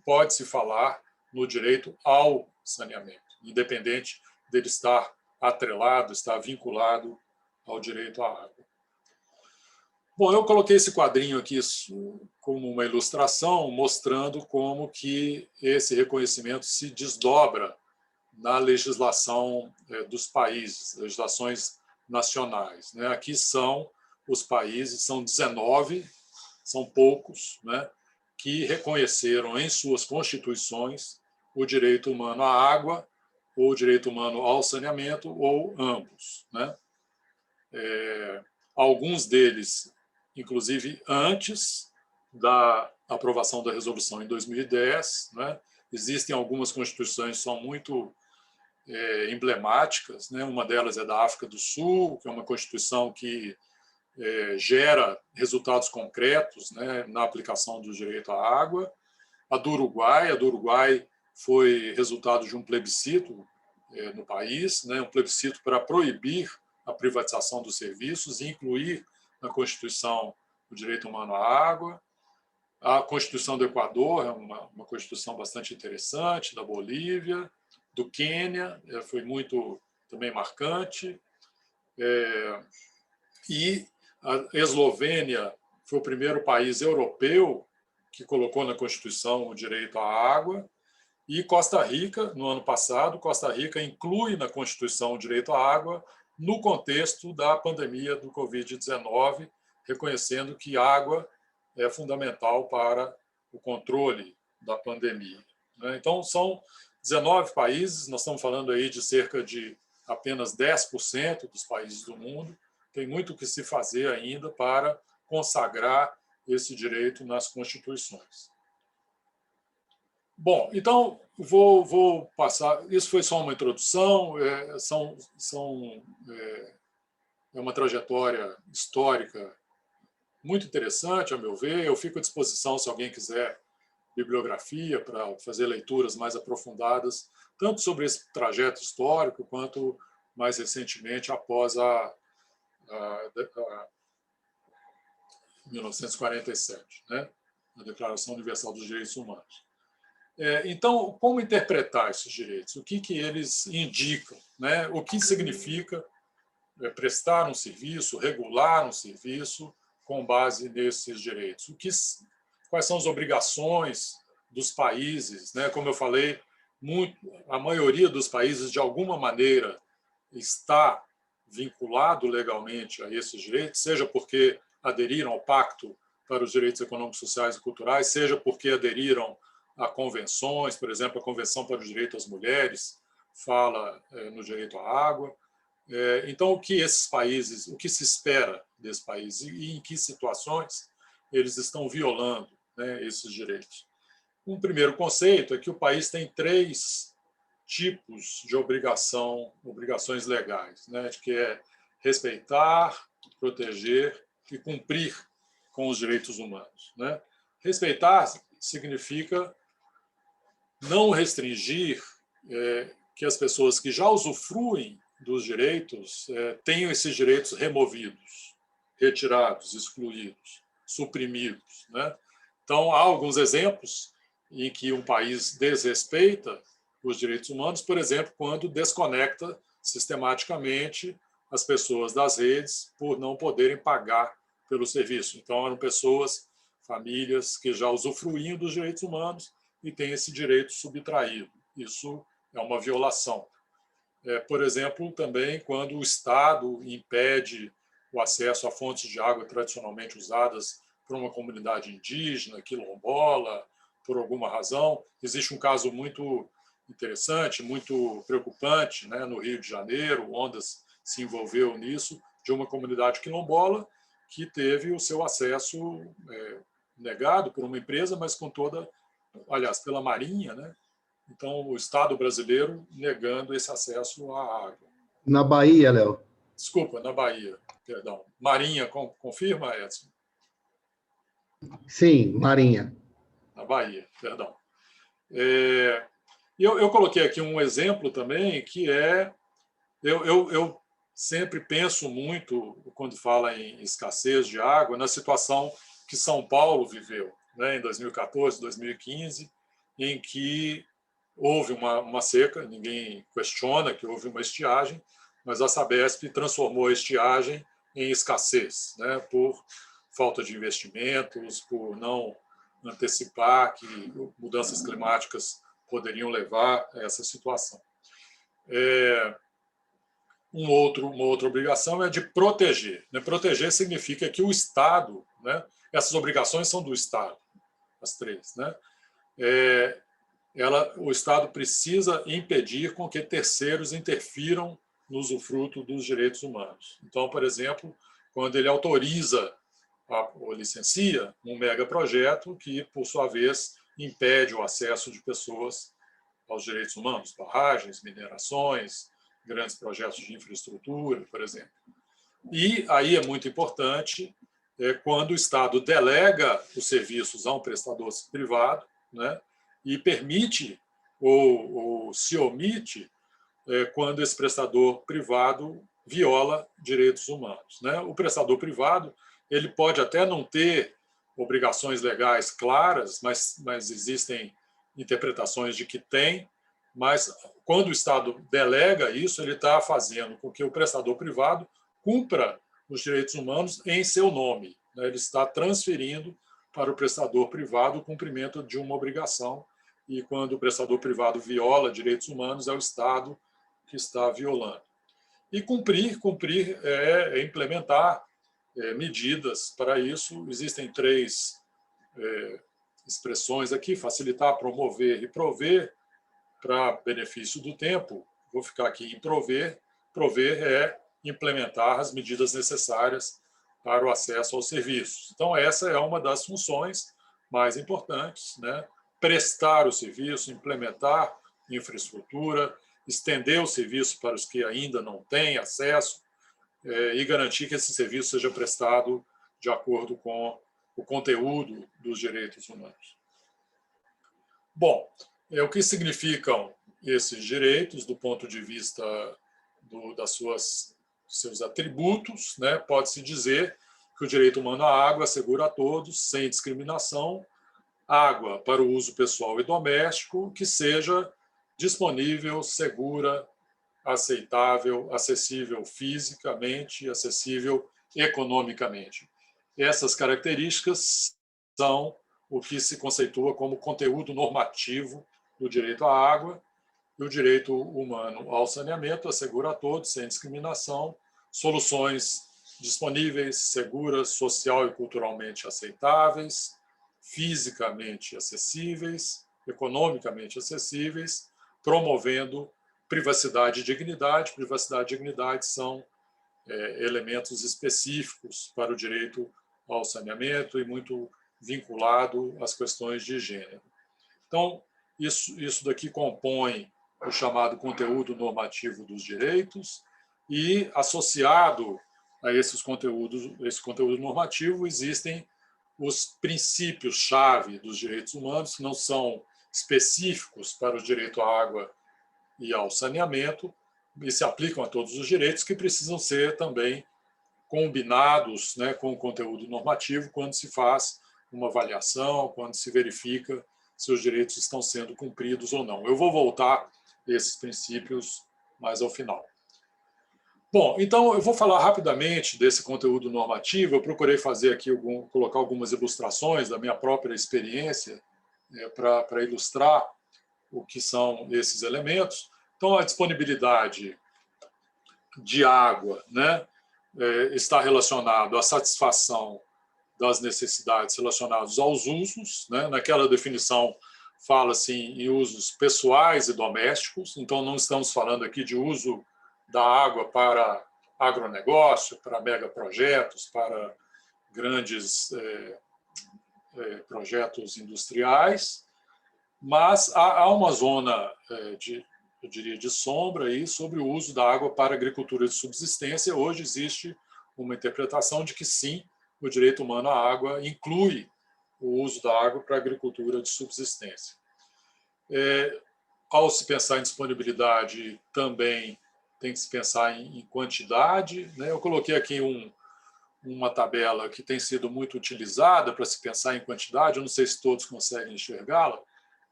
pode-se falar no direito ao saneamento, independente dele estar atrelado, estar vinculado ao direito à água. Bom, eu coloquei esse quadrinho aqui como uma ilustração, mostrando como que esse reconhecimento se desdobra na legislação dos países, legislações nacionais. Aqui são os países, são 19, são poucos, que reconheceram em suas constituições o direito humano à água, ou o direito humano ao saneamento, ou ambos. Alguns deles, inclusive antes da aprovação da resolução em 2010, existem algumas constituições que são muito emblemáticas. Uma delas é da África do Sul, que é uma constituição que gera resultados concretos na aplicação do direito à água. A do Uruguai foi resultado de um plebiscito no país, um plebiscito para proibir a privatização dos serviços e incluir na Constituição o direito humano à água. A Constituição do Equador é uma Constituição bastante interessante, da Bolívia, do Quênia, foi muito também marcante. E a Eslovênia foi o primeiro país europeu que colocou na Constituição o direito à água. E Costa Rica, no ano passado, Costa Rica inclui na Constituição o direito à água no contexto da pandemia do Covid-19, reconhecendo que água é fundamental para o controle da pandemia. Então, são 19 países, nós estamos falando aí de cerca de apenas 10% dos países do mundo. Tem muito que se fazer ainda para consagrar esse direito nas constituições. Bom, então, vou passar... Isso foi só uma introdução, é uma trajetória histórica muito interessante, a meu ver. Eu fico à disposição, se alguém quiser bibliografia, para fazer leituras mais aprofundadas, tanto sobre esse trajeto histórico, quanto, mais recentemente, após a 1947, a Declaração Universal dos Direitos Humanos. Então, como interpretar esses direitos? O que eles indicam? O que significa prestar um serviço, regular um serviço, com base nesses direitos? Quais são as obrigações dos países? Né? Como eu falei, a maioria dos países, de alguma maneira, está vinculado legalmente a esses direitos, seja porque aderiram ao Pacto para os Direitos Econômicos, Sociais e Culturais, seja porque aderiram a convenções, por exemplo, a Convenção para o Direito às Mulheres fala no direito à água. Então, o que esses países, o que se espera desses países e em que situações eles estão violando, né, esses direitos? Um primeiro conceito é que o país tem 3 tipos de obrigações legais, né, que é respeitar, proteger e cumprir com os direitos humanos, né? Respeitar significa não restringir que as pessoas que já usufruem dos direitos tenham esses direitos removidos, retirados, excluídos, suprimidos, né? Então, há alguns exemplos em que um país desrespeita os direitos humanos, por exemplo, quando desconecta sistematicamente as pessoas das redes por não poderem pagar pelo serviço. Então, eram pessoas, famílias que já usufruíam dos direitos humanos e têm esse direito subtraído. Isso é uma violação. Por exemplo, também quando o Estado impede o acesso a fontes de água tradicionalmente usadas por uma comunidade indígena, quilombola, por alguma razão. Existe um caso muito interessante, muito preocupante, né, no Rio de Janeiro, o Ondas se envolveu nisso, de uma comunidade quilombola que teve o seu acesso negado por uma empresa, mas com toda, aliás, pela Marinha, né? Então, o Estado brasileiro negando esse acesso à água. Na Bahia, Léo. Desculpa, na Bahia, perdão. Marinha, confirma, Edson? Sim, Marinha. Na Bahia, perdão. Eu coloquei aqui um exemplo também, que é... Eu sempre penso muito, quando fala em escassez de água, na situação que São Paulo viveu, né, em 2014, 2015, em que houve uma seca, ninguém questiona que houve uma estiagem, mas a Sabesp transformou a estiagem em escassez, né, por falta de investimentos, por não antecipar que mudanças climáticas poderiam levar a essa situação. Uma outra obrigação é de proteger. Proteger significa que o Estado, né, essas obrigações são do Estado, as 3, né? O Estado precisa impedir com que terceiros interfiram no usufruto dos direitos humanos. Então, por exemplo, quando ele autoriza ou licencia um megaprojeto que, por sua vez, impede o acesso de pessoas aos direitos humanos, barragens, minerações, grandes projetos de infraestrutura, por exemplo. E aí é muito importante quando o Estado delega os serviços a um prestador privado, né, e permite ou se omite quando esse prestador privado viola direitos humanos, né? O prestador privado ele pode até não ter obrigações legais claras, mas existem interpretações de que tem. Mas, quando o Estado delega isso, ele está fazendo com que o prestador privado cumpra os direitos humanos em seu nome, né? Ele está transferindo para o prestador privado o cumprimento de uma obrigação. E, quando o prestador privado viola direitos humanos, é o Estado que está violando. E cumprir é implementar medidas para isso. Existem 3 expressões aqui: facilitar, promover e prover. Para benefício do tempo, vou ficar aqui em prover. Prover é implementar as medidas necessárias para o acesso aos serviços. Então, essa é uma das funções mais importantes, né? Prestar o serviço, implementar infraestrutura, estender o serviço para os que ainda não têm acesso e garantir que esse serviço seja prestado de acordo com o conteúdo dos direitos humanos. Bom, o que significam esses direitos do ponto de vista dos seus atributos, né? Pode-se dizer que o direito humano à água assegura a todos, sem discriminação, água para o uso pessoal e doméstico que seja disponível, segura, aceitável, acessível fisicamente, acessível economicamente. essas características são o que se conceitua como conteúdo normativo do direito à água, e o direito humano ao saneamento assegura a todos, sem discriminação, soluções disponíveis, seguras, social e culturalmente aceitáveis, fisicamente acessíveis, economicamente acessíveis, promovendo privacidade e dignidade. Privacidade e dignidade são elementos específicos para o direito ao saneamento e muito vinculado às questões de gênero. Então, isso daqui compõe o chamado conteúdo normativo dos direitos, e associado a esse conteúdo normativo existem os princípios-chave dos direitos humanos, que não são específicos para o direito à água e ao saneamento, e se aplicam a todos os direitos, que precisam ser também combinados, né, com o conteúdo normativo quando se faz uma avaliação, quando se verifica se os direitos estão sendo cumpridos ou não. Eu vou voltar a esses princípios mais ao final. Bom, então eu vou falar rapidamente desse conteúdo normativo. Eu procurei fazer aqui colocar algumas ilustrações da minha própria experiência para ilustrar o que são esses elementos. Então, a disponibilidade de água, né, está relacionado à satisfação das necessidades relacionadas aos usos, né? Naquela definição fala-se em usos pessoais e domésticos, então não estamos falando aqui de uso da água para agronegócio, para megaprojetos, para grandes projetos industriais, mas há uma zona eu diria, de sombra aí sobre o uso da água para agricultura de subsistência. Hoje existe uma interpretação de que sim, o direito humano à água inclui o uso da água para agricultura de subsistência. Ao se pensar em disponibilidade, também tem que se pensar em quantidade, né? Eu coloquei aqui uma tabela que tem sido muito utilizada para se pensar em quantidade, eu não sei se todos conseguem enxergá-la,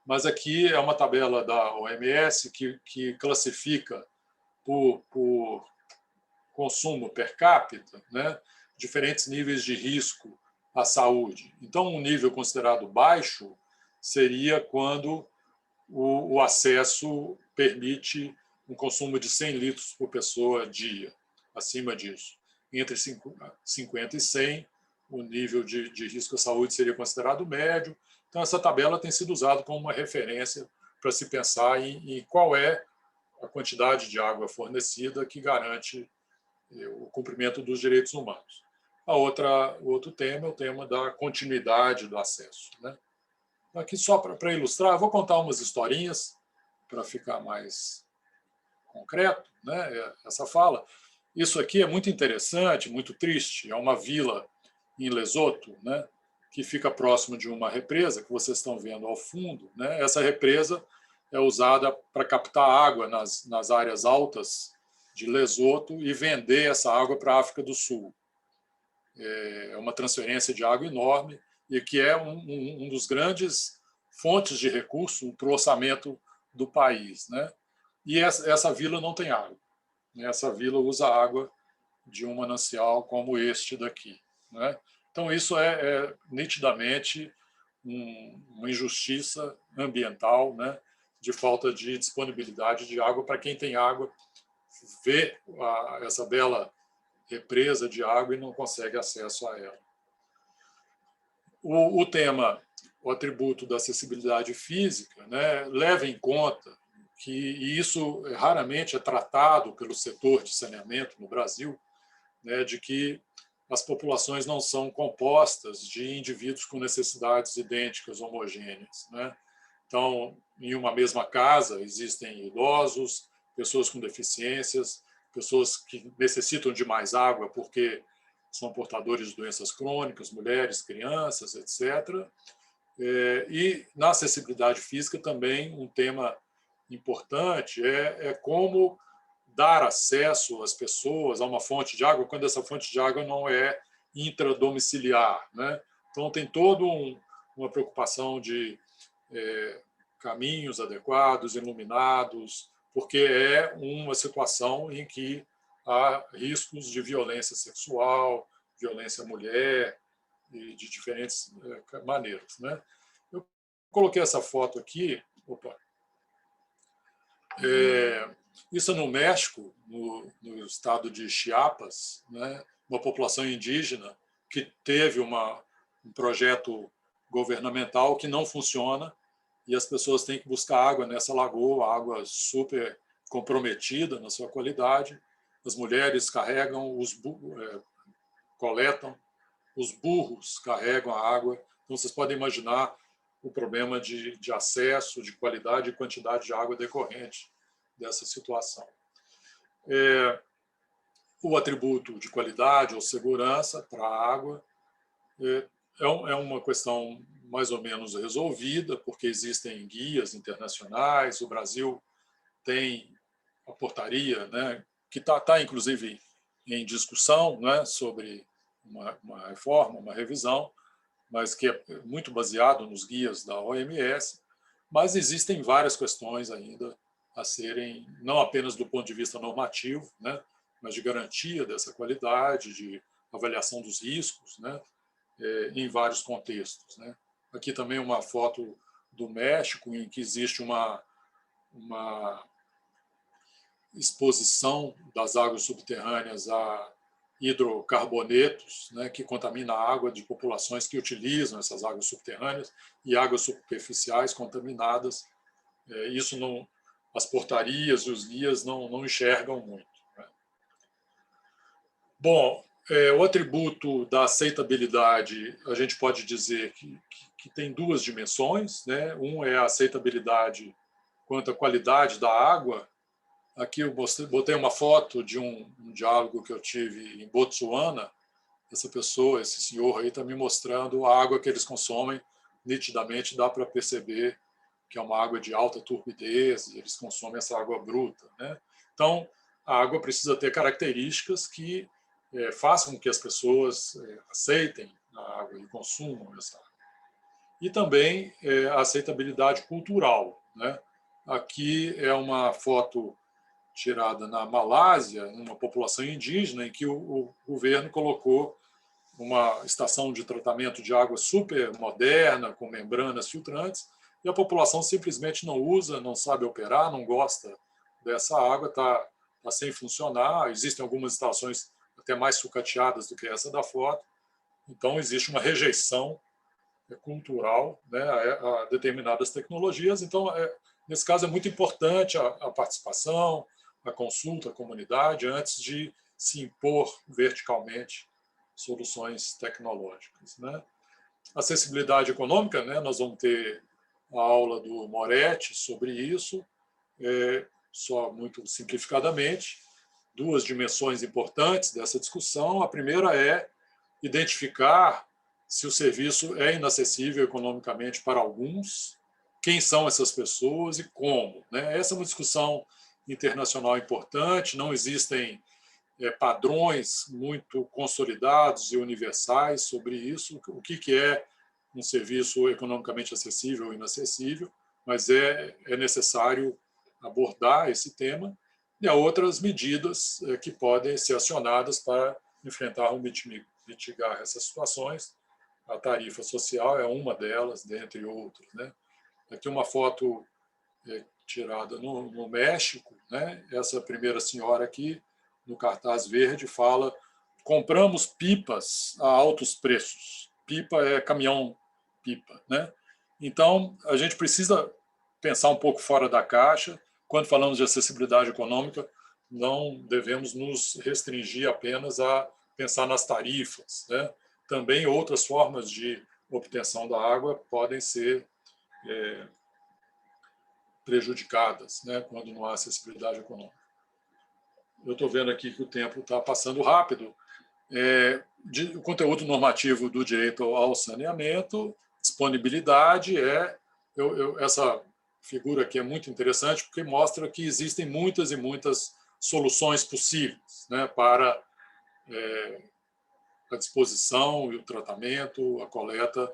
mas aqui é uma tabela da OMS que classifica por consumo per capita, né, diferentes níveis de risco à saúde. Então, um nível considerado baixo seria quando o acesso permite um consumo de 100 litros por pessoa dia. Acima disso, entre 50 e 100, o nível de risco à saúde seria considerado médio. Então, essa tabela tem sido usada como uma referência para se pensar em qual é a quantidade de água fornecida que garante o cumprimento dos direitos humanos. O outro tema é o tema da continuidade do acesso, né? Aqui, só para ilustrar, eu vou contar umas historinhas para ficar mais concreto, né, essa fala. Isso aqui é muito interessante, muito triste. É uma vila em Lesoto, né, que fica próximo de uma represa, que vocês estão vendo ao fundo, né? Essa represa é usada para captar água nas áreas altas de Lesoto e vender essa água para a África do Sul. É uma transferência de água enorme e que é um dos grandes fontes de recurso para o orçamento do país, né? E essa vila não tem água. Essa vila usa água de um manancial como este daqui, né? Então, isso é nitidamente uma injustiça ambiental, né, de falta de disponibilidade de água para quem tem água, vê essa bela represa de água e não consegue acesso a ela. O tema, o atributo da acessibilidade física, né, leva em conta que, e isso raramente é tratado pelo setor de saneamento no Brasil, né, de que as populações não são compostas de indivíduos com necessidades idênticas, homogêneas, né? Então, em uma mesma casa existem idosos, pessoas com deficiências, pessoas que necessitam de mais água porque são portadores de doenças crônicas, mulheres, crianças, etc. E na acessibilidade física também um tema importante é como dar acesso às pessoas a uma fonte de água quando essa fonte de água não é intradomiciliar, né? Então, tem toda uma preocupação de caminhos adequados, iluminados, porque é uma situação em que há riscos de violência sexual, violência à mulher, e de diferentes maneiras, né? Eu coloquei essa foto aqui. Opa. Isso no México, no estado de Chiapas, né? Uma população indígena que teve um projeto governamental que não funciona e as pessoas têm que buscar água nessa lagoa, água super comprometida na sua qualidade. As mulheres carregam, coletam, os burros carregam a água. Então, vocês podem imaginar o problema de acesso, de qualidade e quantidade de água decorrente dessa situação. O atributo de qualidade ou segurança para a água é uma questão mais ou menos resolvida, porque existem guias internacionais. O Brasil tem a portaria, né, que está, inclusive, em discussão, né, sobre uma reforma, uma revisão, mas que é muito baseado nos guias da OMS. Mas existem várias questões ainda a serem, não apenas do ponto de vista normativo, né, mas de garantia dessa qualidade, de avaliação dos riscos, né, em vários contextos, né. Aqui também uma foto do México, em que existe uma exposição das águas subterrâneas a hidrocarbonetos, né, que contamina a água de populações que utilizam essas águas subterrâneas e águas superficiais contaminadas. Isso não, as portarias e os guias não enxergam muito, né? Bom, o atributo da aceitabilidade, a gente pode dizer que tem duas dimensões, né? Um é a aceitabilidade quanto à qualidade da água. Aqui eu botei uma foto de um diálogo que eu tive em Botsuana. Essa pessoa, esse senhor aí, está me mostrando a água que eles consomem. Nitidamente dá para perceber que é uma água de alta turbidez, e eles consomem essa água bruta, né? Então, a água precisa ter características que façam com que as pessoas aceitem a água e consumam essa água. E também a aceitabilidade cultural, né? Aqui é uma foto tirada na Malásia, numa população indígena, em que o governo colocou uma estação de tratamento de água super moderna, com membranas filtrantes, e a população simplesmente não usa, não sabe operar, não gosta dessa água, está sem funcionar. Existem algumas instalações até mais sucateadas do que essa da foto. Então, existe uma rejeição cultural, né, a determinadas tecnologias. Então, nesse caso, é muito importante a participação, a consulta à comunidade, antes de se impor verticalmente soluções tecnológicas, né? Acessibilidade econômica, né? Nós vamos ter a aula do Moretti sobre isso, só muito simplificadamente. Duas dimensões importantes dessa discussão. A primeira é identificar se o serviço é inacessível economicamente para alguns, quem são essas pessoas e como, né? Essa é uma discussão internacional importante. Não existem padrões muito consolidados e universais sobre isso, o que é um serviço economicamente acessível ou inacessível, mas é necessário abordar esse tema. E há outras medidas que podem ser acionadas para enfrentar ou mitigar essas situações. A tarifa social é uma delas, dentre outras, né? Aqui uma foto tirada no México, né? Essa primeira senhora aqui, no cartaz verde, fala: compramos pipas a altos preços. Pipa é caminhão-pipa, né? Então, a gente precisa pensar um pouco fora da caixa. Quando falamos de acessibilidade econômica, não devemos nos restringir apenas a pensar nas tarifas, né? Também outras formas de obtenção da água podem ser prejudicadas, né, quando não há acessibilidade econômica. Eu estou vendo aqui que o tempo está passando rápido. O conteúdo normativo do direito ao saneamento, disponibilidade, essa figura aqui é muito interessante porque mostra que existem muitas e muitas soluções possíveis, né, para a disposição e o tratamento, a coleta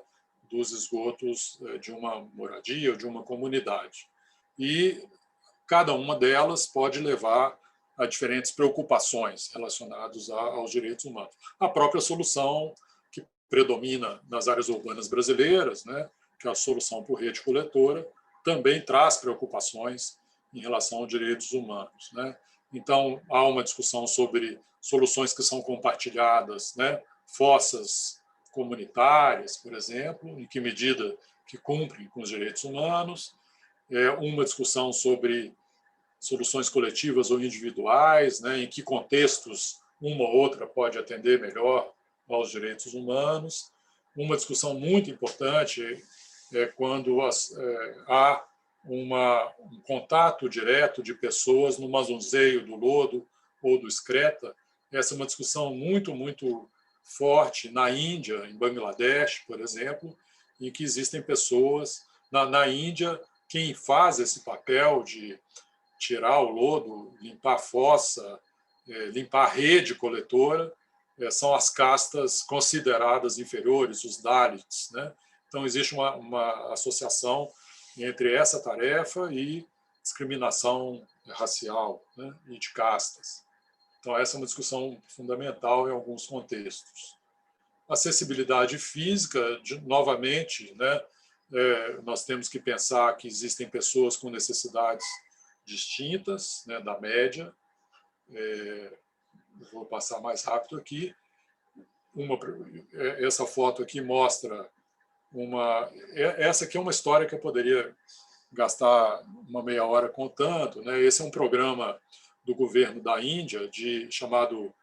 dos esgotos de uma moradia ou de uma comunidade. E cada uma delas pode levar a diferentes preocupações relacionadas aos direitos humanos. A própria solução que predomina nas áreas urbanas brasileiras, né, que é a solução por rede coletora, também traz preocupações em relação aos direitos humanos, né? Então, há uma discussão sobre soluções que são compartilhadas, né, fossas comunitárias, por exemplo, em que medida que cumprem com os direitos humanos, uma discussão sobre soluções coletivas ou individuais, né, em que contextos uma ou outra pode atender melhor aos direitos humanos. Uma discussão muito importante é quando há um contato direto de pessoas no manuseio do lodo ou do excreta. Essa é uma discussão muito, muito forte na Índia, em Bangladesh, por exemplo, em que existem pessoas... Na Índia, quem faz esse papel de tirar o lodo, limpar a fossa, limpar a rede coletora, são as castas consideradas inferiores, os Dalits, né? Então, existe uma associação entre essa tarefa e discriminação racial, né, e de castas. Então, essa é uma discussão fundamental em alguns contextos. Acessibilidade física, novamente, né, nós temos que pensar que existem pessoas com necessidades distintas, né, da média. Vou passar mais rápido aqui. Essa foto aqui mostra essa aqui é uma história que eu poderia gastar uma meia hora contando, né? Esse é um programa do governo da Índia chamado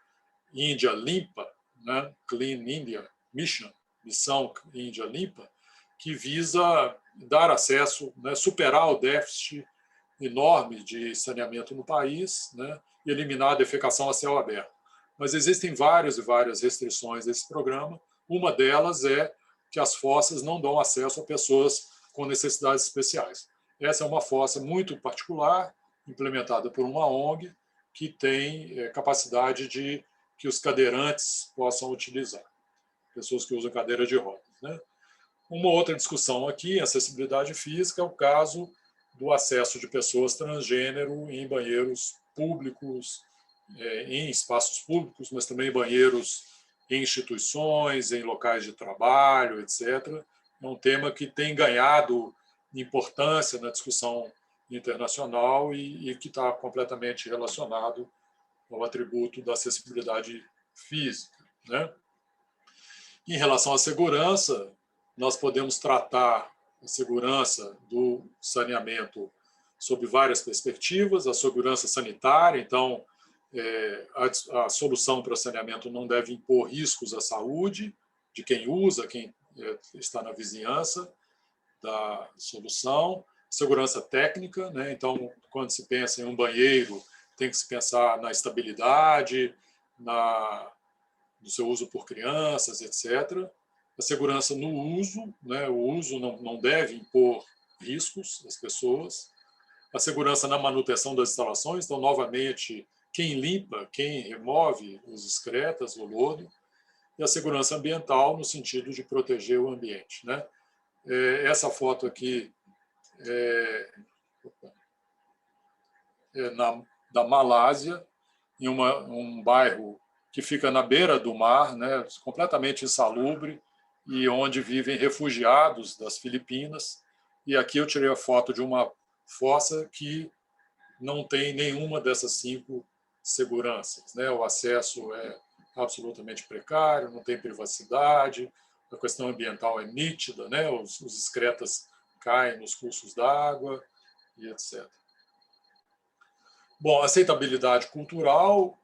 Índia Limpa, né? Clean India Mission, Missão Índia Limpa, que visa dar acesso, né, superar o déficit enorme de saneamento no país, né, e eliminar a defecação a céu aberto. Mas existem várias e várias restrições desse programa. Uma delas é que as fossas não dão acesso a pessoas com necessidades especiais. Essa é uma fossa muito particular, implementada por uma ONG, que tem capacidade de que os cadeirantes possam utilizar, pessoas que usam cadeira de rodas, né? Uma outra discussão aqui, acessibilidade física, é o caso do acesso de pessoas transgênero em banheiros públicos, em espaços públicos, mas também banheiros em instituições, em locais de trabalho, etc. É um tema que tem ganhado importância na discussão internacional e que está completamente relacionado ao atributo da acessibilidade física, né? Em relação à segurança, nós podemos tratar a segurança do saneamento sob várias perspectivas. A segurança sanitária, então, a solução para o saneamento não deve impor riscos à saúde de quem usa, quem está na vizinhança da solução. Segurança técnica, né? Então, quando se pensa em um banheiro, tem que se pensar na estabilidade, no seu uso por crianças, etc. A segurança no uso, né? O uso não deve impor riscos às pessoas. A segurança na manutenção das instalações, então, novamente, quem limpa, quem remove os excretas, o lodo. E a segurança ambiental, no sentido de proteger o ambiente, né? Essa foto aqui da Malásia, em um bairro que fica na beira do mar, né, completamente insalubre, e onde vivem refugiados das Filipinas. E aqui eu tirei a foto de uma fossa que não tem nenhuma dessas 5 seguranças, né? O acesso é absolutamente precário, não tem privacidade, a questão ambiental é nítida, né? Os excretas caem nos cursos d'água e etc. Bom, aceitabilidade cultural,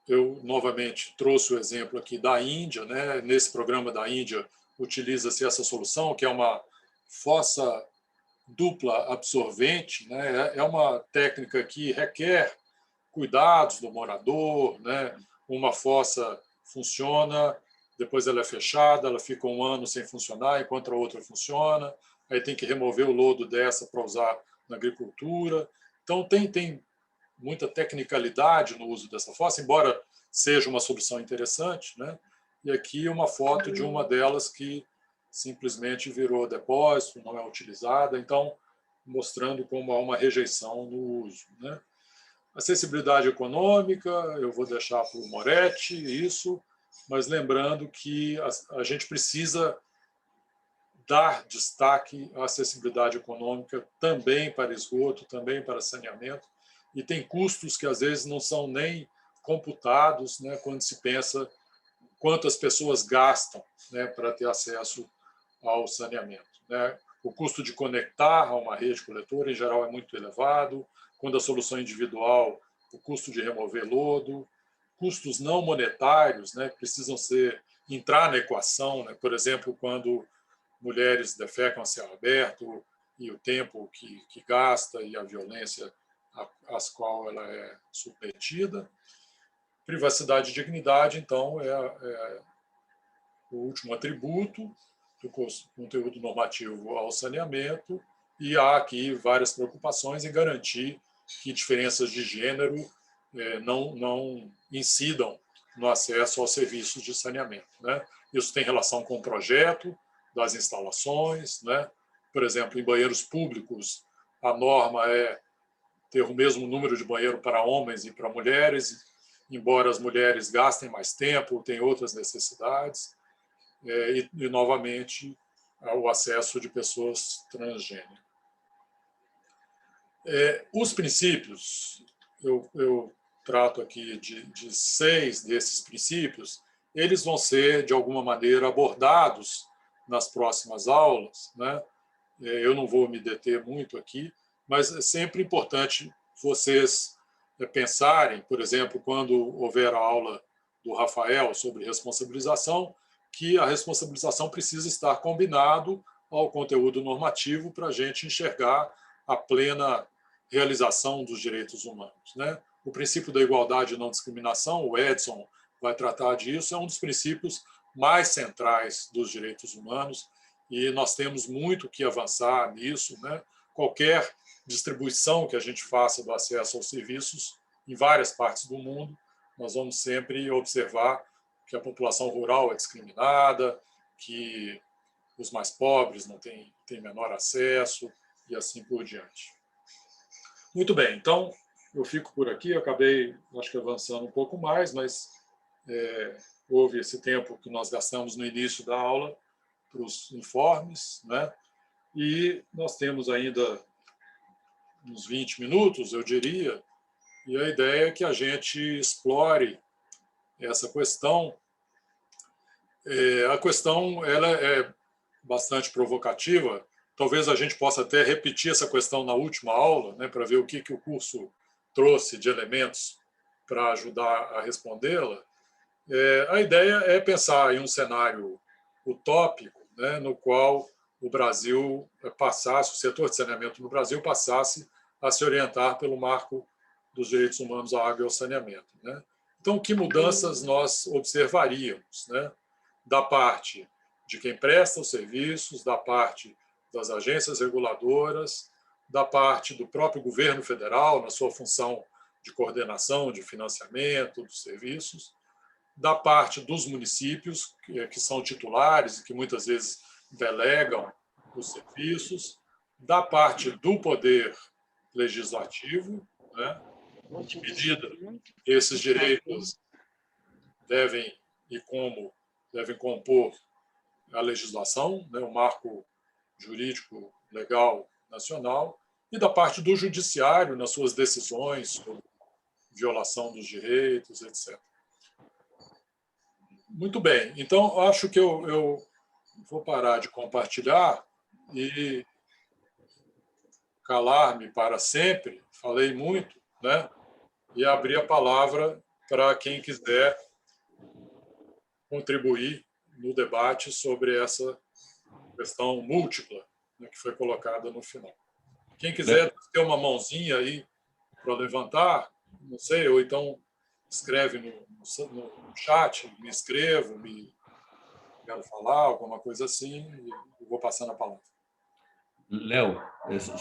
eu novamente trouxe o exemplo aqui da Índia, né? Nesse programa da Índia utiliza-se essa solução, que é uma fossa dupla absorvente, né? É uma técnica que requer cuidados do morador, né? Uma fossa funciona, depois ela é fechada, ela fica 1 ano sem funcionar, enquanto a outra funciona, aí tem que remover o lodo dessa para usar na agricultura. Então, tem muita tecnicalidade no uso dessa fossa, embora seja uma solução interessante, né? E aqui uma foto de uma delas que simplesmente virou depósito, não é utilizada, então, mostrando como há uma rejeição no uso, né? Acessibilidade econômica, eu vou deixar para o Moretti, isso. mas lembrando que a gente precisa dar destaque à acessibilidade econômica também para esgoto, também para saneamento, e tem custos que às vezes não são nem computados, né, quando se pensa quantas pessoas gastam, né, para ter acesso ao saneamento, né? O custo de conectar a uma rede coletora, em geral, é muito elevado. Quando a solução individual, o custo de remover lodo, custos não monetários, né, que precisam entrar na equação, né? Por exemplo, quando mulheres defecam a céu aberto e o tempo que gasta e a violência às qual ela é submetida. Privacidade e dignidade, então, é o último atributo do conteúdo normativo ao saneamento, e há aqui várias preocupações em garantir que diferenças de gênero não incidam no acesso aos serviços de saneamento, né? Isso tem relação com o projeto das instalações, né? Por exemplo, em banheiros públicos, a norma é ter o mesmo número de banheiro para homens e para mulheres, embora as mulheres gastem mais tempo, têm outras necessidades, e novamente, o acesso de pessoas transgênero. Os princípios, eu trato aqui de 6 desses princípios, eles vão ser, de alguma maneira, abordados nas próximas aulas, né? Eu não vou me deter muito aqui, mas é sempre importante vocês pensarem, por exemplo, quando houver a aula do Rafael sobre responsabilização, que a responsabilização precisa estar combinado ao conteúdo normativo para a gente enxergar a plena realização dos direitos humanos, né? O princípio da igualdade e não discriminação, o Edson vai tratar disso, é um dos princípios mais centrais dos direitos humanos, e nós temos muito que avançar nisso, né? Qualquer distribuição que a gente faça do acesso aos serviços em várias partes do mundo, nós vamos sempre observar que a população rural é discriminada, que os mais pobres não têm menor acesso, e assim por diante. Muito bem, então eu fico por aqui, eu acabei, acho que avançando um pouco mais, mas houve esse tempo que nós gastamos no início da aula para os informes, né? E nós temos ainda uns 20 minutos, eu diria, e a ideia é que a gente explore essa questão. A questão ela é bastante provocativa. Talvez a gente possa até repetir essa questão na última aula, né, para ver o que o curso trouxe de elementos para ajudar a respondê-la. A ideia é pensar em um cenário utópico, né, no qual o Brasil passasse, o setor de saneamento no Brasil passasse a se orientar pelo marco dos direitos humanos à água e ao saneamento, né? Então, que mudanças nós observaríamos, né? Da parte de quem presta os serviços, da parte das agências reguladoras, da parte do próprio governo federal, na sua função de coordenação, de financiamento dos serviços, da parte dos municípios, que são titulares e que muitas vezes delegam os serviços, da parte do poder legislativo, né? Em que medida esses direitos devem e como devem compor a legislação, né? O marco jurídico legal nacional, e da parte do judiciário nas suas decisões sobre violação dos direitos, etc. Muito bem, então acho que eu vou parar de compartilhar e calar-me para sempre, falei muito, né? E abrir a palavra para quem quiser contribuir no debate sobre essa questão múltipla, né, que foi colocada no final. Quem quiser ter uma mãozinha aí para levantar, não sei, ou então escreve no chat, me inscrevo, quero falar, alguma coisa assim, e vou passando a palavra. Léo,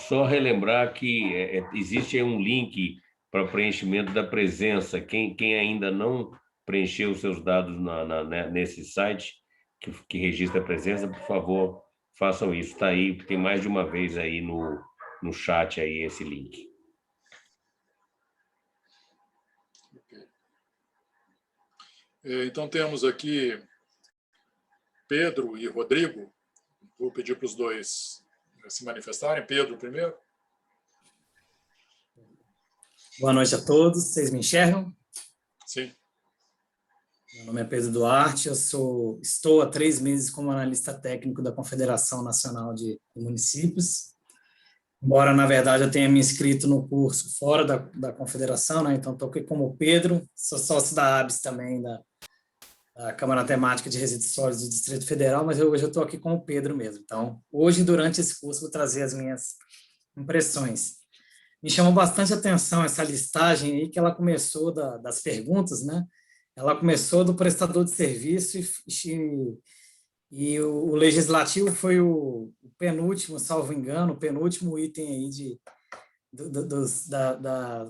só relembrar que existe um link para preenchimento da presença. Quem ainda não preencheu os seus dados nesse site que registra a presença, por favor, façam isso. Está aí, tem mais de uma vez aí no chat aí esse link. Então, temos aqui Pedro e Rodrigo. Vou pedir para os dois se manifestarem. Pedro primeiro. Boa noite a todos. Vocês me enxergam? Sim. Meu nome é Pedro Duarte. Estou há 3 meses como analista técnico da Confederação Nacional de Municípios. Embora, na verdade, eu tenha me inscrito no curso fora da Confederação, né? Então, estou aqui como Pedro. Sou sócio da ABS também, da Câmara Temática de Resíduos Sólidos do Distrito Federal, mas hoje eu estou aqui com o Pedro mesmo. Então, hoje, durante esse curso, vou trazer as minhas impressões. Me chamou bastante atenção essa listagem aí, que ela começou das perguntas, né? Ela começou do prestador de serviço e o legislativo foi o penúltimo, salvo engano, o penúltimo item aí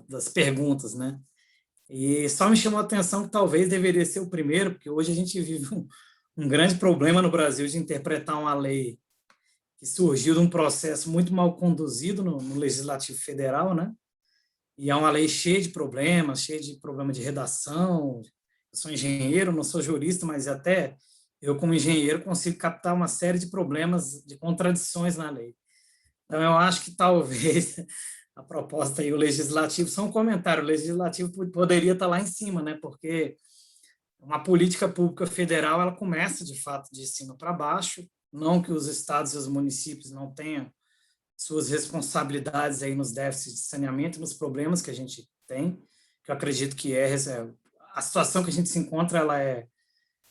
das perguntas, né? E só me chamou a atenção que talvez deveria ser o primeiro, porque hoje a gente vive um grande problema no Brasil de interpretar uma lei que surgiu de um processo muito mal conduzido no Legislativo Federal, né? E é uma lei cheia de problema de redação. Eu sou engenheiro, não sou jurista, mas até eu, como engenheiro, consigo captar uma série de problemas, de contradições na lei. Então, eu acho que talvez a proposta e o legislativo, só um comentário, o legislativo poderia estar lá em cima, né? Porque uma política pública federal, ela começa, de fato, de cima para baixo, não que os estados e os municípios não tenham suas responsabilidades aí nos déficits de saneamento, nos problemas que a gente tem, que eu acredito que a situação que a gente se encontra,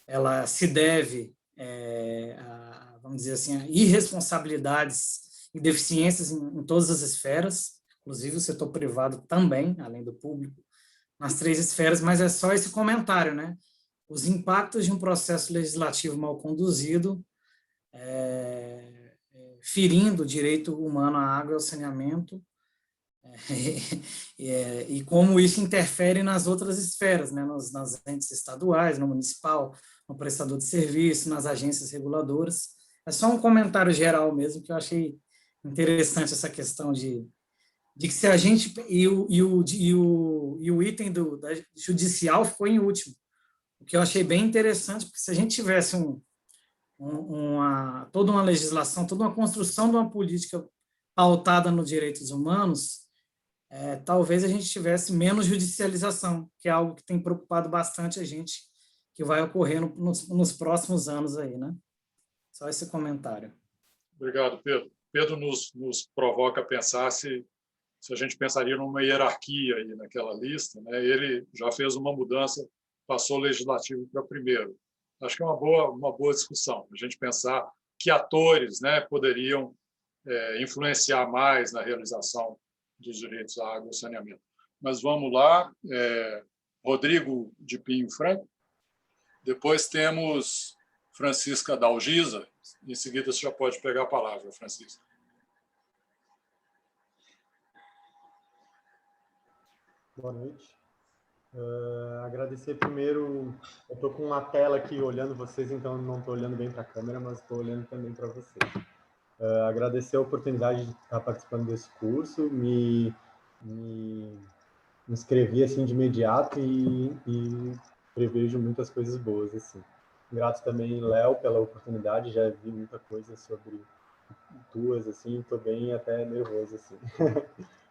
ela se deve, vamos dizer assim, a irresponsabilidades e deficiências em todas as esferas, inclusive o setor privado também, além do público, nas 3 esferas, mas é só esse comentário, né? Os impactos de um processo legislativo mal conduzido, ferindo o direito humano à água e ao saneamento, e como isso interfere nas outras esferas, né? Nas entes estaduais, no municipal, no prestador de serviço, nas agências reguladoras. É só um comentário geral mesmo, que eu achei interessante essa questão de que se a gente... E o item da judicial ficou em último, o que eu achei bem interessante, porque se a gente tivesse toda uma legislação, toda uma construção de uma política pautada nos direitos humanos, talvez a gente tivesse menos judicialização, que é algo que tem preocupado bastante a gente, que vai ocorrer nos próximos anos aí, né? Só esse comentário. Obrigado, Pedro. Pedro nos provoca a pensar se a gente pensaria numa hierarquia aí naquela lista, né? Ele já fez uma mudança, passou o legislativo para primeiro. Acho que é uma boa discussão, a gente pensar que atores, né, poderiam influenciar mais na realização dos direitos à água e saneamento. Mas vamos lá, Rodrigo de Pinho Franco, depois temos Francisca Dalgisa, em seguida você já pode pegar a palavra, Francisca. Boa noite. Agradecer primeiro, eu estou com uma tela aqui olhando vocês, então não estou olhando bem para a câmera, mas estou olhando também para vocês. Agradecer a oportunidade de estar participando desse curso, me inscrevi assim de imediato e prevejo muitas coisas boas assim. Grato também, Léo, pela oportunidade, já vi muita coisa sobre tuas, assim, estou bem até nervoso assim.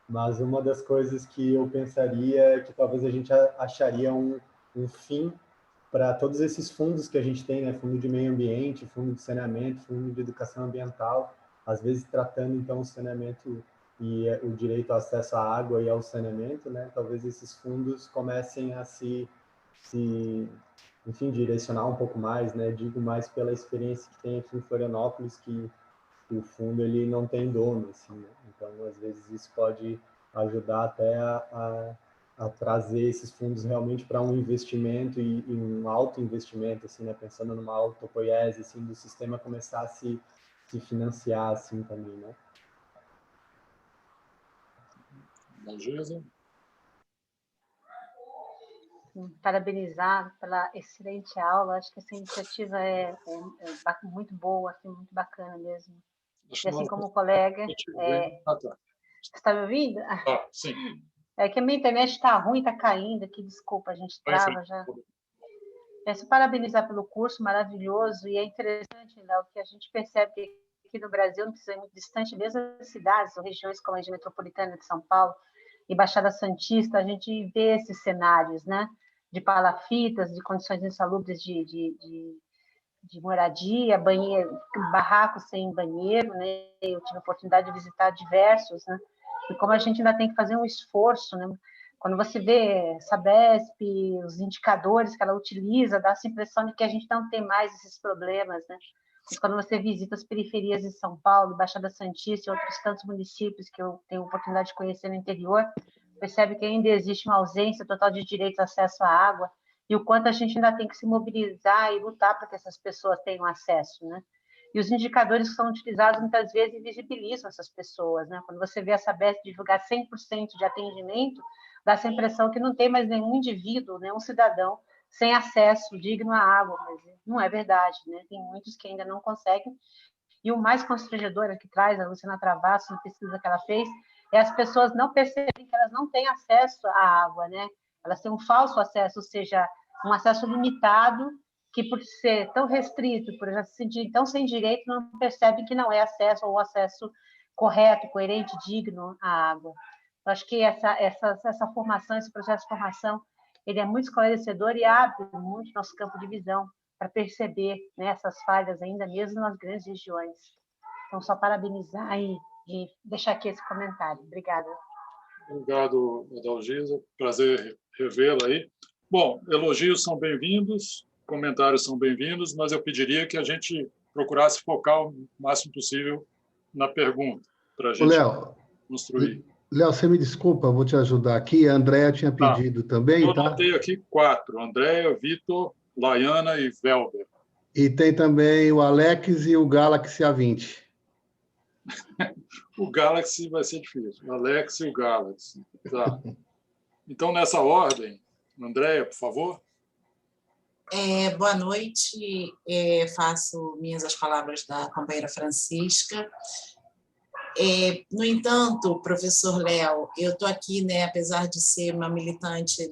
Mas uma das coisas que eu pensaria é que talvez a gente acharia um fim para todos esses fundos que a gente tem, né? Fundo de meio ambiente, fundo de saneamento, fundo de educação ambiental, às vezes tratando então o saneamento e o direito ao acesso à água e ao saneamento, né? Talvez esses fundos comecem a enfim, direcionar um pouco mais, né? Digo mais pela experiência que tem aqui em Florianópolis, que o fundo ele não tem dono, assim, né? Então às vezes isso pode ajudar até a trazer esses fundos realmente para um investimento e um alto investimento, assim, né? Pensando numa autopoiese, assim, do sistema começar a se financiar, assim, também, né? Parabenizar pela excelente aula. Acho que essa iniciativa é muito boa, assim, muito bacana mesmo. E assim como o colega... Você está me ouvindo? Sim. É que a minha internet está ruim, está caindo aqui, desculpa, a gente trava já. Se parabenizar pelo curso maravilhoso, e é interessante, Léo, que a gente percebe que aqui no Brasil, não precisa ir muito distante, mesmo as cidades ou regiões como a região metropolitana de São Paulo e Baixada Santista, a gente vê esses cenários, né? De palafitas, de condições insalubres de moradia, banheiro, barracos sem banheiro, né? Eu tive a oportunidade de visitar diversos, né? E como a gente ainda tem que fazer um esforço, né? Quando você vê Sabesp, os indicadores que ela utiliza, dá essa impressão de que a gente não tem mais esses problemas, né? Mas quando você visita as periferias de São Paulo, Baixada Santista e outros tantos municípios que eu tenho a oportunidade de conhecer no interior, percebe que ainda existe uma ausência total de direito de acesso à água e o quanto a gente ainda tem que se mobilizar e lutar para que essas pessoas tenham acesso, né? E os indicadores que são utilizados muitas vezes invisibilizam essas pessoas, né? Quando você vê a Sabesp divulgar 100% de atendimento, dá essa impressão que não tem mais nenhum indivíduo, nenhum cidadão sem acesso digno à água, mas não é verdade, né? Tem muitos que ainda não conseguem. E o mais constrangedor que traz a Luciana Travasso, na pesquisa que ela fez, é as pessoas não perceberem que elas não têm acesso à água, né? Elas têm um falso acesso, ou seja, um acesso limitado, que por ser tão restrito, por já se sentir tão sem direito, não percebem que não é acesso ou acesso correto, coerente, digno à água. Eu acho que essa formação, esse processo de formação, ele é muito esclarecedor e abre muito nosso campo de visão para perceber, né, essas falhas ainda mesmo nas grandes regiões. Então, só parabenizar e deixar aqui esse comentário. Obrigada. Obrigado, Adalgisa. Prazer revê-la aí. Bom, elogios são bem-vindos, comentários são bem-vindos, mas eu pediria que a gente procurasse focar o máximo possível na pergunta, para a gente construir. Léo, você me desculpa, vou te ajudar aqui. A Andréa tinha pedido também, eu anotei aqui 4. Andréa, Vitor, Laiana e Velber. E tem também o Alex e o Galaxy A20. O Galaxy vai ser difícil. O Alex e o Galaxy. Tá. Então, nessa ordem, Andréa, por favor. Boa noite. Faço minhas as palavras da companheira Francisca. No entanto, professor Léo, eu estou aqui, né, apesar de ser uma militante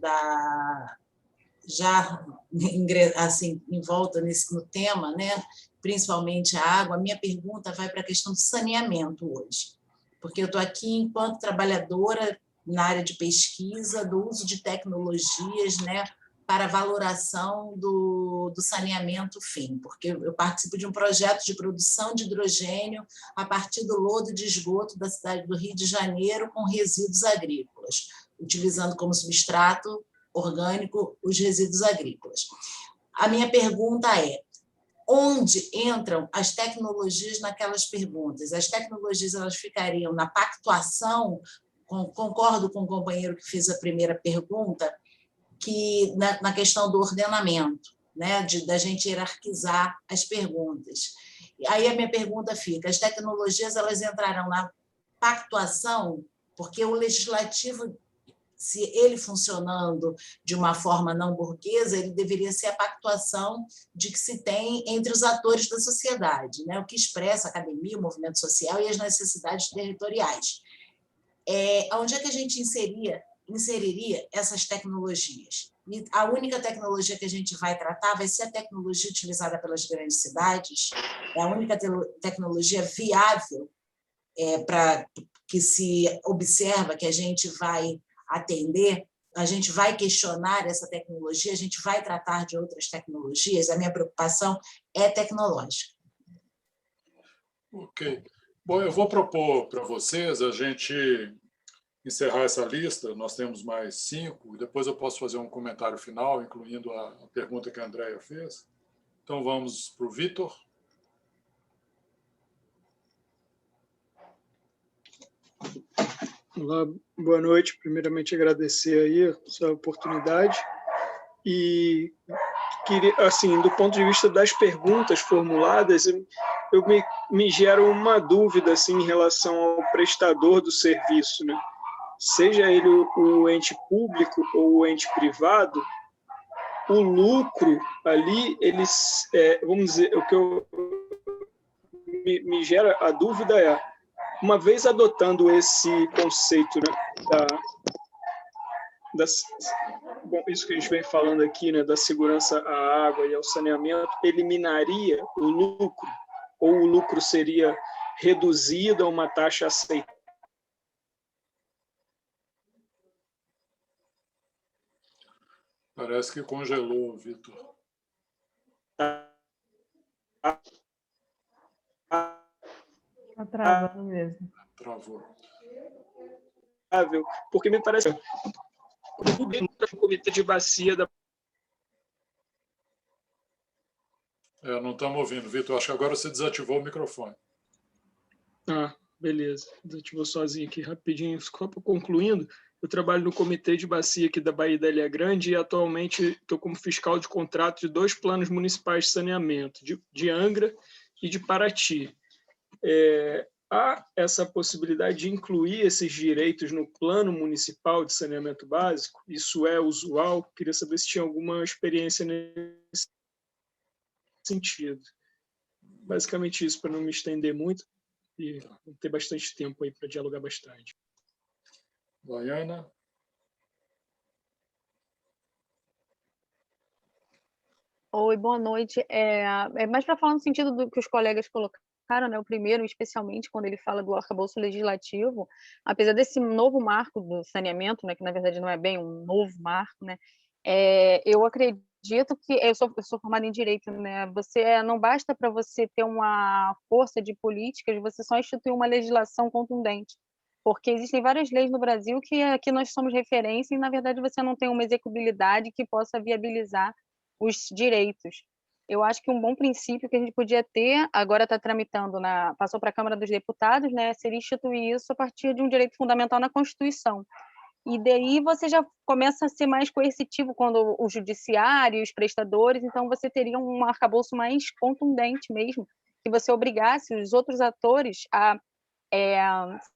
já assim, envolta no tema, né, principalmente a água, a minha pergunta vai para a questão do saneamento hoje, porque eu estou aqui enquanto trabalhadora na área de pesquisa, do uso de tecnologias, né, para a valoração do saneamento fim, porque eu participo de um projeto de produção de hidrogênio a partir do lodo de esgoto da cidade do Rio de Janeiro com resíduos agrícolas, utilizando como substrato orgânico os resíduos agrícolas. A minha pergunta é: onde entram as tecnologias naquelas perguntas? As tecnologias elas ficariam na pactuação? Concordo com o companheiro que fez a primeira pergunta, que na questão do ordenamento, né, da gente hierarquizar as perguntas. Aí a minha pergunta fica: as tecnologias elas entrarão na pactuação, porque o legislativo, se ele funcionando de uma forma não burguesa, ele deveria ser a pactuação de que se tem entre os atores da sociedade, né, o que expressa a academia, o movimento social e as necessidades territoriais. Onde é que a gente inseriria essas tecnologias? E a única tecnologia que a gente vai tratar vai ser a tecnologia utilizada pelas grandes cidades, é a única tecnologia viável para que se observa que a gente vai atender, a gente vai questionar essa tecnologia, a gente vai tratar de outras tecnologias. A minha preocupação é tecnológica. Ok. Bom, eu vou propor para vocês a gente encerrar essa lista. Nós temos mais 5, e depois eu posso fazer um comentário final, incluindo a pergunta que a Andréa fez. Então, vamos para o Vitor. Olá, boa noite. Primeiramente, agradecer aí a sua oportunidade. E queria, assim, do ponto de vista das perguntas formuladas, me gera uma dúvida assim, em relação ao prestador do serviço, né? Seja ele o ente público ou o ente privado, o lucro ali, eles, vamos dizer, o que me gera a dúvida é, uma vez adotando esse conceito, né, isso que a gente vem falando aqui, né, da segurança à água e ao saneamento, eliminaria o lucro? Ou o lucro seria reduzido a uma taxa aceitável? Parece que congelou, Vitor. Está travando mesmo. Travou. Porque me parece o comitê de bacia da... Não estamos ouvindo, Vitor. Acho que agora você desativou o microfone. Beleza. Desativou sozinho aqui, rapidinho. Só concluindo, eu trabalho no comitê de bacia aqui da Baía da Ilha Grande e atualmente estou como fiscal de contrato de 2 planos municipais de saneamento, de Angra e de Paraty. Há essa possibilidade de incluir esses direitos no plano municipal de saneamento básico? Isso é usual? Queria saber se tinha alguma experiência nesse sentido. Basicamente isso, para não me estender muito e ter bastante tempo aí para dialogar bastante. Baiana. Oi, boa noite. Mais para falar no sentido do que os colegas colocaram, né, o primeiro, especialmente quando ele fala do arcabouço legislativo, apesar desse novo marco do saneamento, né, que na verdade não é bem um novo marco, né, eu acredito que eu sou formada em direito, né, não basta para você ter uma força de políticas, você só instituir uma legislação contundente, porque existem várias leis no Brasil que aqui nós somos referência e na verdade você não tem uma execuibilidade que possa viabilizar os direitos. Eu acho que um bom princípio que a gente podia ter, agora está tramitando, passou para a Câmara dos Deputados, né, seria instituir isso a partir de um direito fundamental na Constituição. E daí você já começa a ser mais coercitivo quando o judiciário, os prestadores, então você teria um arcabouço mais contundente mesmo, que você obrigasse os outros atores a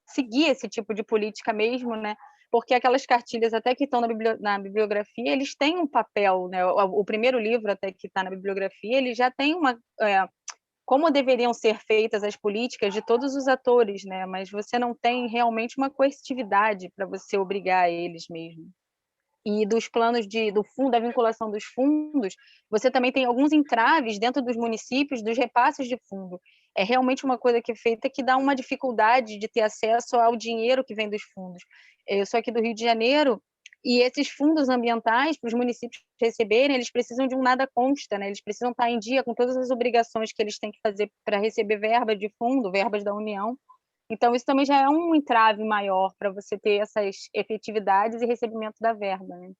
seguir esse tipo de política mesmo, né? Porque aquelas cartilhas até que estão na bibliografia, eles têm um papel, né? O primeiro livro até que está na bibliografia, ele já tem como deveriam ser feitas as políticas de todos os atores, né? Mas você não tem realmente uma coercitividade para você obrigar eles mesmo. E dos planos do fundo, da vinculação dos fundos, você também tem alguns entraves dentro dos municípios, dos repasses de fundo. É realmente uma coisa que é feita que dá uma dificuldade de ter acesso ao dinheiro que vem dos fundos. Eu sou aqui do Rio de Janeiro, e esses fundos ambientais, para os municípios receberem, eles precisam de um nada consta, né? Eles precisam estar em dia com todas as obrigações que eles têm que fazer para receber verba de fundo, verbas da União. Então, isso também já é um entrave maior para você ter essas efetividades e recebimento da verba, né?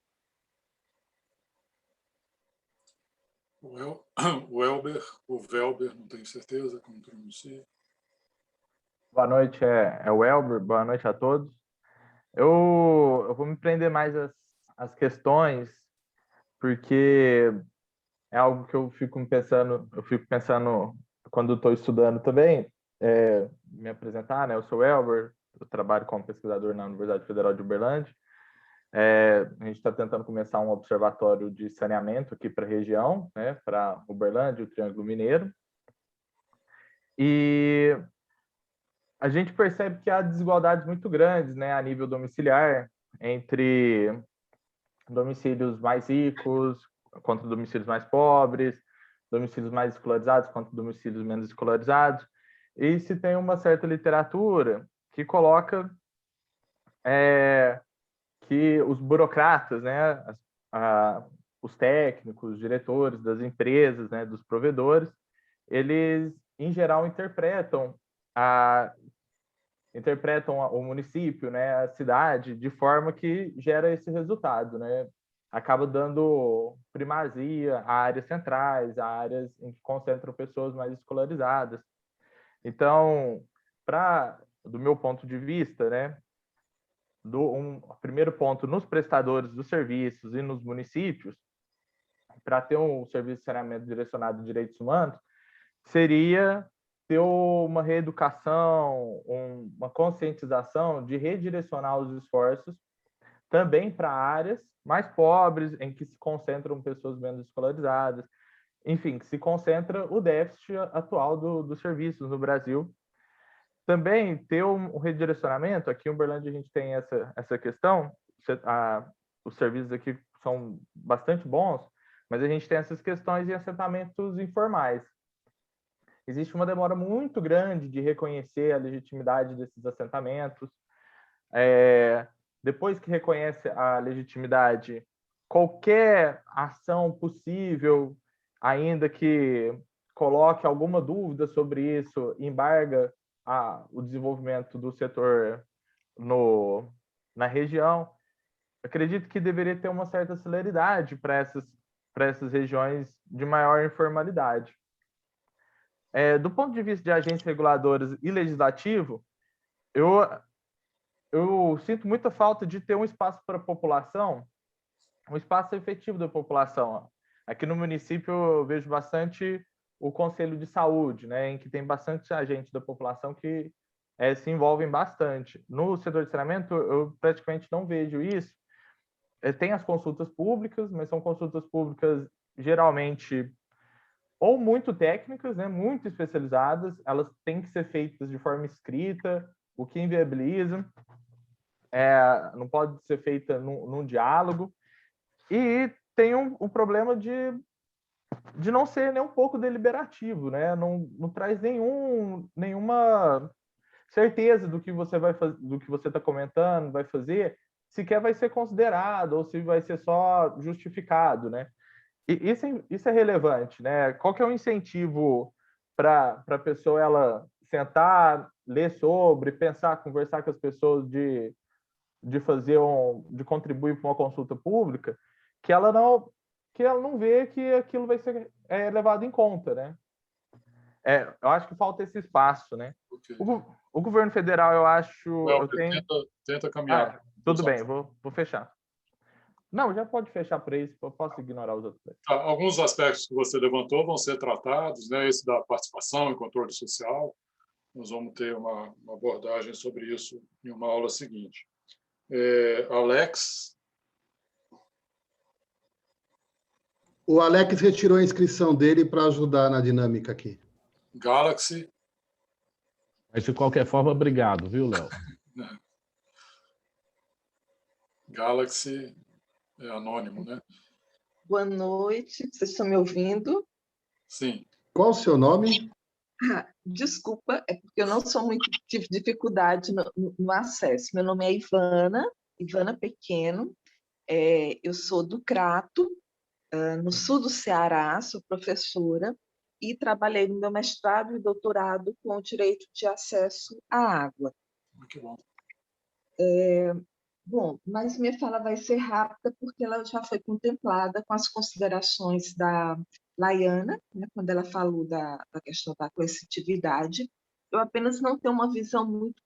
O Velber, não tenho certeza como pronuncia. Boa noite, é o Elber, boa noite a todos. Eu vou me prender mais às questões, porque é algo que eu fico pensando quando estou estudando também, me apresentar, né? Eu sou o Elber, eu trabalho como pesquisador na Universidade Federal de Uberlândia. A gente está tentando começar um observatório de saneamento aqui para a região, né? Para Uberlândia, o Triângulo Mineiro. E a gente percebe que há desigualdades muito grandes, né, a nível domiciliar, entre domicílios mais ricos contra domicílios mais pobres, domicílios mais escolarizados contra domicílios menos escolarizados. E se tem uma certa literatura que coloca que os burocratas, né, os técnicos, os diretores das empresas, né, dos provedores, eles, em geral, interpretam o município, né, a cidade, de forma que gera esse resultado, né? Acaba dando primazia a áreas centrais, a áreas em que concentram pessoas mais escolarizadas. Então, do meu ponto de vista, né, primeiro ponto, nos prestadores dos serviços e nos municípios, para ter um serviço de saneamento direcionado a direitos humanos, seria ter uma reeducação, uma conscientização de redirecionar os esforços também para áreas mais pobres, em que se concentram pessoas menos escolarizadas, enfim, que se concentra o déficit atual dos serviços no Brasil. Também ter um redirecionamento, aqui em Uberlândia a gente tem essa questão, os serviços aqui são bastante bons, mas a gente tem essas questões em assentamentos informais. Existe uma demora muito grande de reconhecer a legitimidade desses assentamentos. Depois que reconhece a legitimidade, qualquer ação possível, ainda que coloque alguma dúvida sobre isso, embarga o desenvolvimento do setor na região. Acredito que deveria ter uma certa celeridade para essas regiões de maior informalidade. Do ponto de vista de agentes reguladores e legislativo, eu sinto muita falta de ter um espaço para a população, um espaço efetivo da população. Aqui no município eu vejo bastante o Conselho de Saúde, né, em que tem bastante agentes da população que se envolvem bastante. No setor de saneamento, eu praticamente não vejo isso. Tem as consultas públicas, mas são consultas públicas geralmente ou muito técnicas, né, muito especializadas, elas têm que ser feitas de forma escrita, o que inviabiliza, não pode ser feita num diálogo, e tem um problema de não ser nem um pouco deliberativo, né? Não traz nenhuma certeza do que você vai fazer, do que você está comentando, vai fazer, sequer vai ser considerado ou se vai ser só justificado, né? E isso é relevante, né? Qual que é o incentivo para a pessoa ela sentar, ler sobre, pensar, conversar com as pessoas de contribuir para uma consulta pública, que ela não vê que aquilo vai ser levado em conta, né? Eu acho que falta esse espaço, né? Okay. O governo federal, eu acho... Tenta caminhar. Tudo bem, vou fechar. Não, já pode fechar para isso, eu posso ignorar os outros. Alguns aspectos que você levantou vão ser tratados, né? Esse da participação e controle social. Nós vamos ter uma abordagem sobre isso em uma aula seguinte. Alex? O Alex retirou a inscrição dele para ajudar na dinâmica aqui. Galaxy? Mas, de qualquer forma, obrigado, viu, Léo? Galaxy é anônimo, né? Boa noite, vocês estão me ouvindo? Sim. Qual o seu nome? Desculpa, é porque eu não tive dificuldade no acesso. Meu nome é Ivana Pequeno, eu sou do Crato, no sul do Ceará, sou professora e trabalhei no meu mestrado e doutorado com o direito de acesso à água. Muito bom. Bom, mas minha fala vai ser rápida porque ela já foi contemplada com as considerações da Laiana, né, quando ela falou da questão da coercitividade. Eu apenas não tenho uma visão muito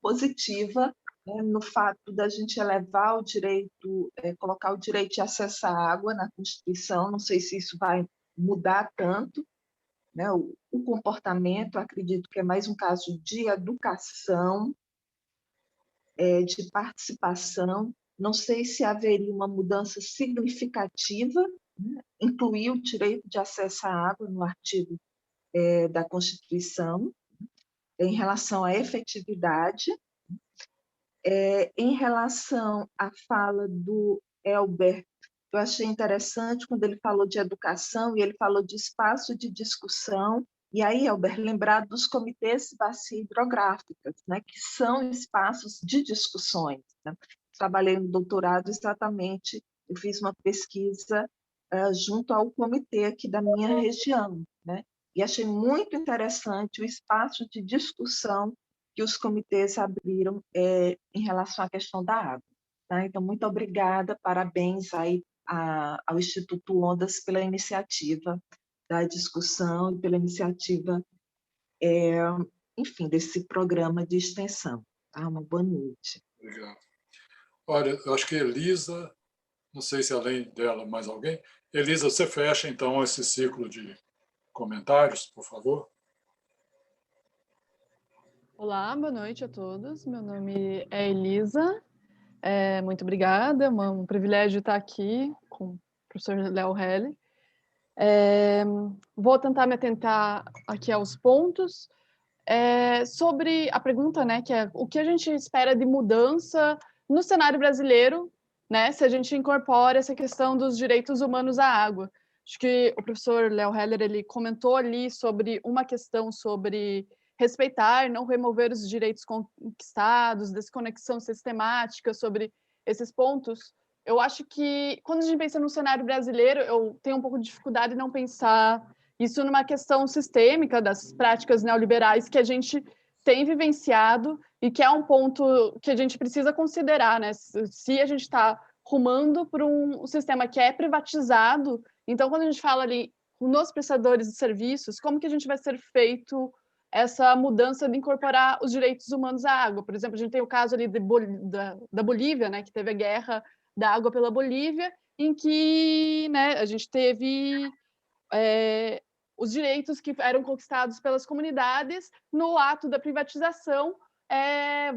positiva, né, no fato da gente elevar o direito, colocar o direito de acesso à água na Constituição. Não sei se isso vai mudar tanto, né, o comportamento. Acredito que é mais um caso de educação, de participação. Não sei se haveria uma mudança significativa, né, incluir o direito de acesso à água no artigo da Constituição, em relação à efetividade. Em relação à fala do Elber, eu achei interessante quando ele falou de educação e ele falou de espaço de discussão. E aí, Elber, lembrar dos comitês de bacia hidrográficas, né, que são espaços de discussões, né? Trabalhei no doutorado exatamente, eu fiz uma pesquisa junto ao comitê aqui da minha região, né? E achei muito interessante o espaço de discussão que os comitês abriram em relação à questão da água. Tá? Então, muito obrigada, parabéns aí ao Instituto Ondas pela iniciativa da discussão e pela iniciativa, enfim, desse programa de extensão. Tá? Uma boa noite. Obrigado. Olha, eu acho que Elisa, não sei se além dela mais alguém. Elisa, você fecha, então, esse ciclo de comentários, por favor. Olá, boa noite a todos. Meu nome é Elisa. Muito obrigada, é um privilégio estar aqui com o professor Léo Helli. Vou tentar me atentar aqui aos pontos. Sobre a pergunta, né, que é o que a gente espera de mudança no cenário brasileiro né, se a gente incorpora essa questão dos direitos humanos à água. Acho que o professor Léo Heller, ele comentou ali sobre uma questão sobre respeitar, não remover os direitos conquistados, desconexão sistemática, sobre esses pontos. Eu acho que, quando a gente pensa no cenário brasileiro, eu tenho um pouco de dificuldade em não pensar isso numa questão sistêmica das práticas neoliberais que a gente tem vivenciado e que é um ponto que a gente precisa considerar, né? Se a gente está rumando para um sistema que é privatizado, então, quando a gente fala ali nos prestadores de serviços, como que a gente vai ser feito essa mudança de incorporar os direitos humanos à água? Por exemplo, a gente tem o caso ali da Bolívia, né, que teve a guerra da água pela Bolívia, em que, né, a gente teve os direitos que eram conquistados pelas comunidades no ato da privatização.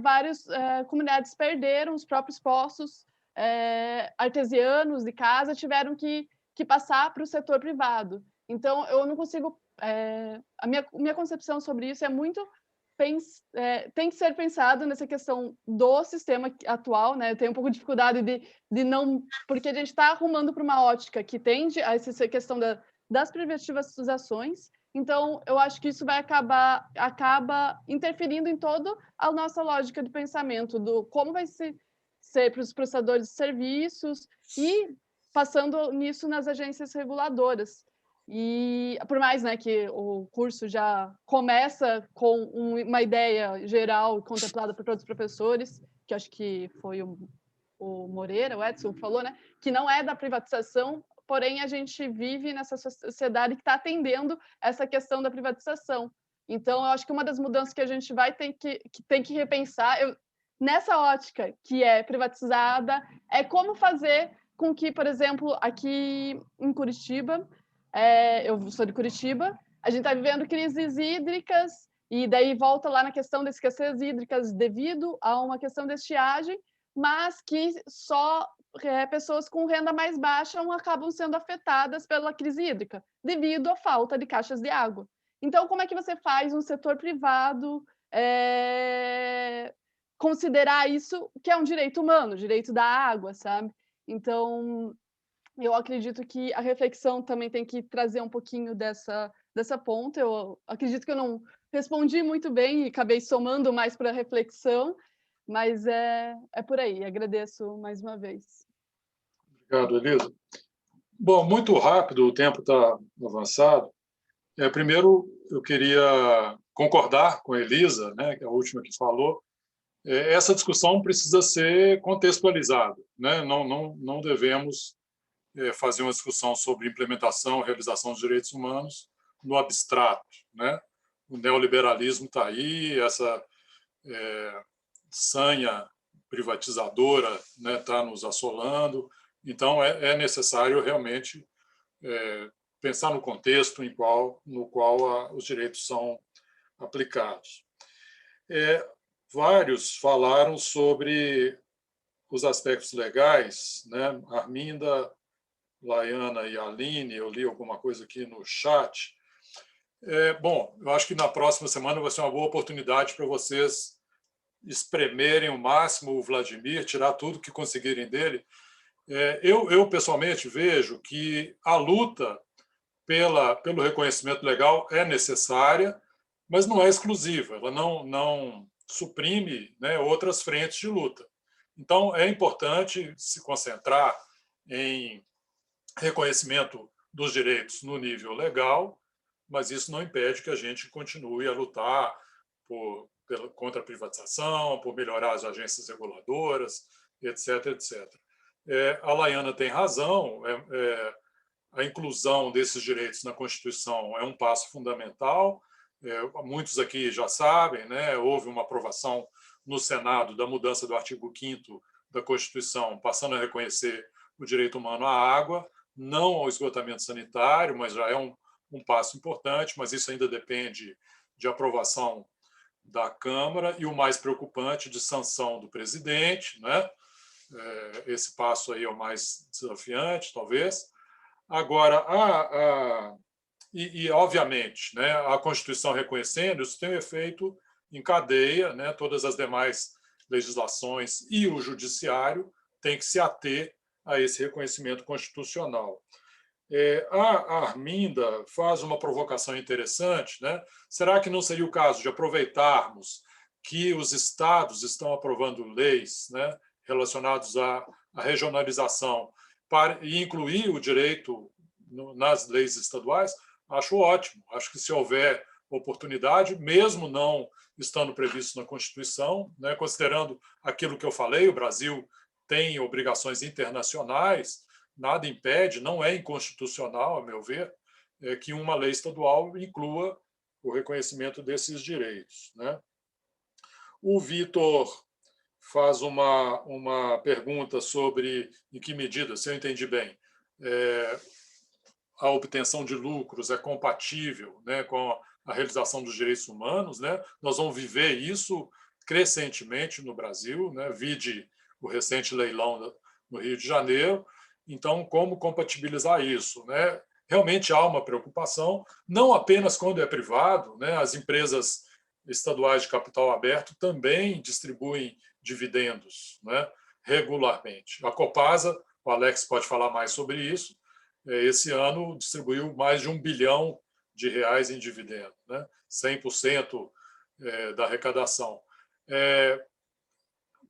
Várias comunidades perderam os próprios poços artesianos de casa, tiveram que passar para o setor privado. Então, eu não consigo... a minha concepção sobre isso é muito... tem que ser pensado nessa questão do sistema atual, né? Eu tenho um pouco de dificuldade de não... Porque a gente está arrumando para uma ótica que tende a essa questão das privatizações. Então, eu acho que isso acaba interferindo em toda a nossa lógica de pensamento, do como vai ser para os prestadores de serviços e passando nisso nas agências reguladoras. E por mais, né, que o curso já começa com uma ideia geral contemplada por todos os professores, que acho que foi o Moreira, o Edson, que falou, né, que não é da privatização, porém a gente vive nessa sociedade que está atendendo essa questão da privatização. Então, eu acho que uma das mudanças que a gente vai ter que repensar, nessa ótica que é privatizada, é como fazer com que, por exemplo, aqui em Curitiba, eu sou de Curitiba, a gente está vivendo crises hídricas, e daí volta lá na questão das escassez hídricas devido a uma questão de estiagem, mas que só pessoas com renda mais baixa acabam sendo afetadas pela crise hídrica, devido à falta de caixas de água. Então, como é que você faz um setor privado considerar isso que é um direito humano, direito da água, sabe? Então, eu acredito que a reflexão também tem que trazer um pouquinho dessa ponta. Eu acredito que eu não respondi muito bem e acabei somando mais para a reflexão, mas é por aí. Agradeço mais uma vez. Obrigado, Elisa. Bom, muito rápido, o tempo está avançado. Primeiro, eu queria concordar com a Elisa, né, que é a última que falou. Essa discussão precisa ser contextualizada, né? Não devemos fazer uma discussão sobre implementação e realização dos direitos humanos no abstrato, né? O neoliberalismo está aí, essa sanha privatizadora está nos assolando, então é necessário realmente pensar no contexto no qual os direitos são aplicados. Vários falaram sobre os aspectos legais, né? Arminda, Laiana e Aline, eu li alguma coisa aqui no chat. Bom, eu acho que na próxima semana vai ser uma boa oportunidade para vocês espremerem o máximo o Vladimir, tirar tudo que conseguirem dele. Eu pessoalmente vejo que a luta pelo reconhecimento legal é necessária, mas não é exclusiva, ela não suprime, né, outras frentes de luta. Então, é importante se concentrar em reconhecimento dos direitos no nível legal, mas isso não impede que a gente continue a lutar contra a privatização, por melhorar as agências reguladoras, etc., etc. A Laiana tem razão, a inclusão desses direitos na Constituição é um passo fundamental. Muitos aqui já sabem, né, houve uma aprovação no Senado da mudança do artigo 5º da Constituição, passando a reconhecer o direito humano à água, não ao esgotamento sanitário, mas já é um passo importante, mas isso ainda depende de aprovação da Câmara e, o mais preocupante, de sanção do presidente, né? Esse passo aí é o mais desafiante, talvez. Agora, obviamente, né, a Constituição reconhecendo, isso tem um efeito em cadeia, né? Todas as demais legislações e o judiciário tem que se ater a esse reconhecimento constitucional. A Arminda faz uma provocação interessante, né? Será que não seria o caso de aproveitarmos que os estados estão aprovando leis, né, relacionadas à regionalização e incluir o direito nas leis estaduais? Acho ótimo. Acho que, se houver oportunidade, mesmo não estando previsto na Constituição, né, considerando aquilo que eu falei, o Brasil tem obrigações internacionais, nada impede, não é inconstitucional, a meu ver, que uma lei estadual inclua o reconhecimento desses direitos, né? O Vitor faz uma pergunta sobre em que medida, se eu entendi bem, a obtenção de lucros é compatível, né, com a realização dos direitos humanos, né? Nós vamos viver isso crescentemente no Brasil, né? Vide o recente leilão no Rio de Janeiro. Então, como compatibilizar isso, né? Realmente há uma preocupação, não apenas quando é privado, né? As empresas estaduais de capital aberto também distribuem dividendos, né, regularmente. A Copasa, o Alex pode falar mais sobre isso, esse ano distribuiu mais de R$1 bilhão em dividendos, né, 100% da arrecadação.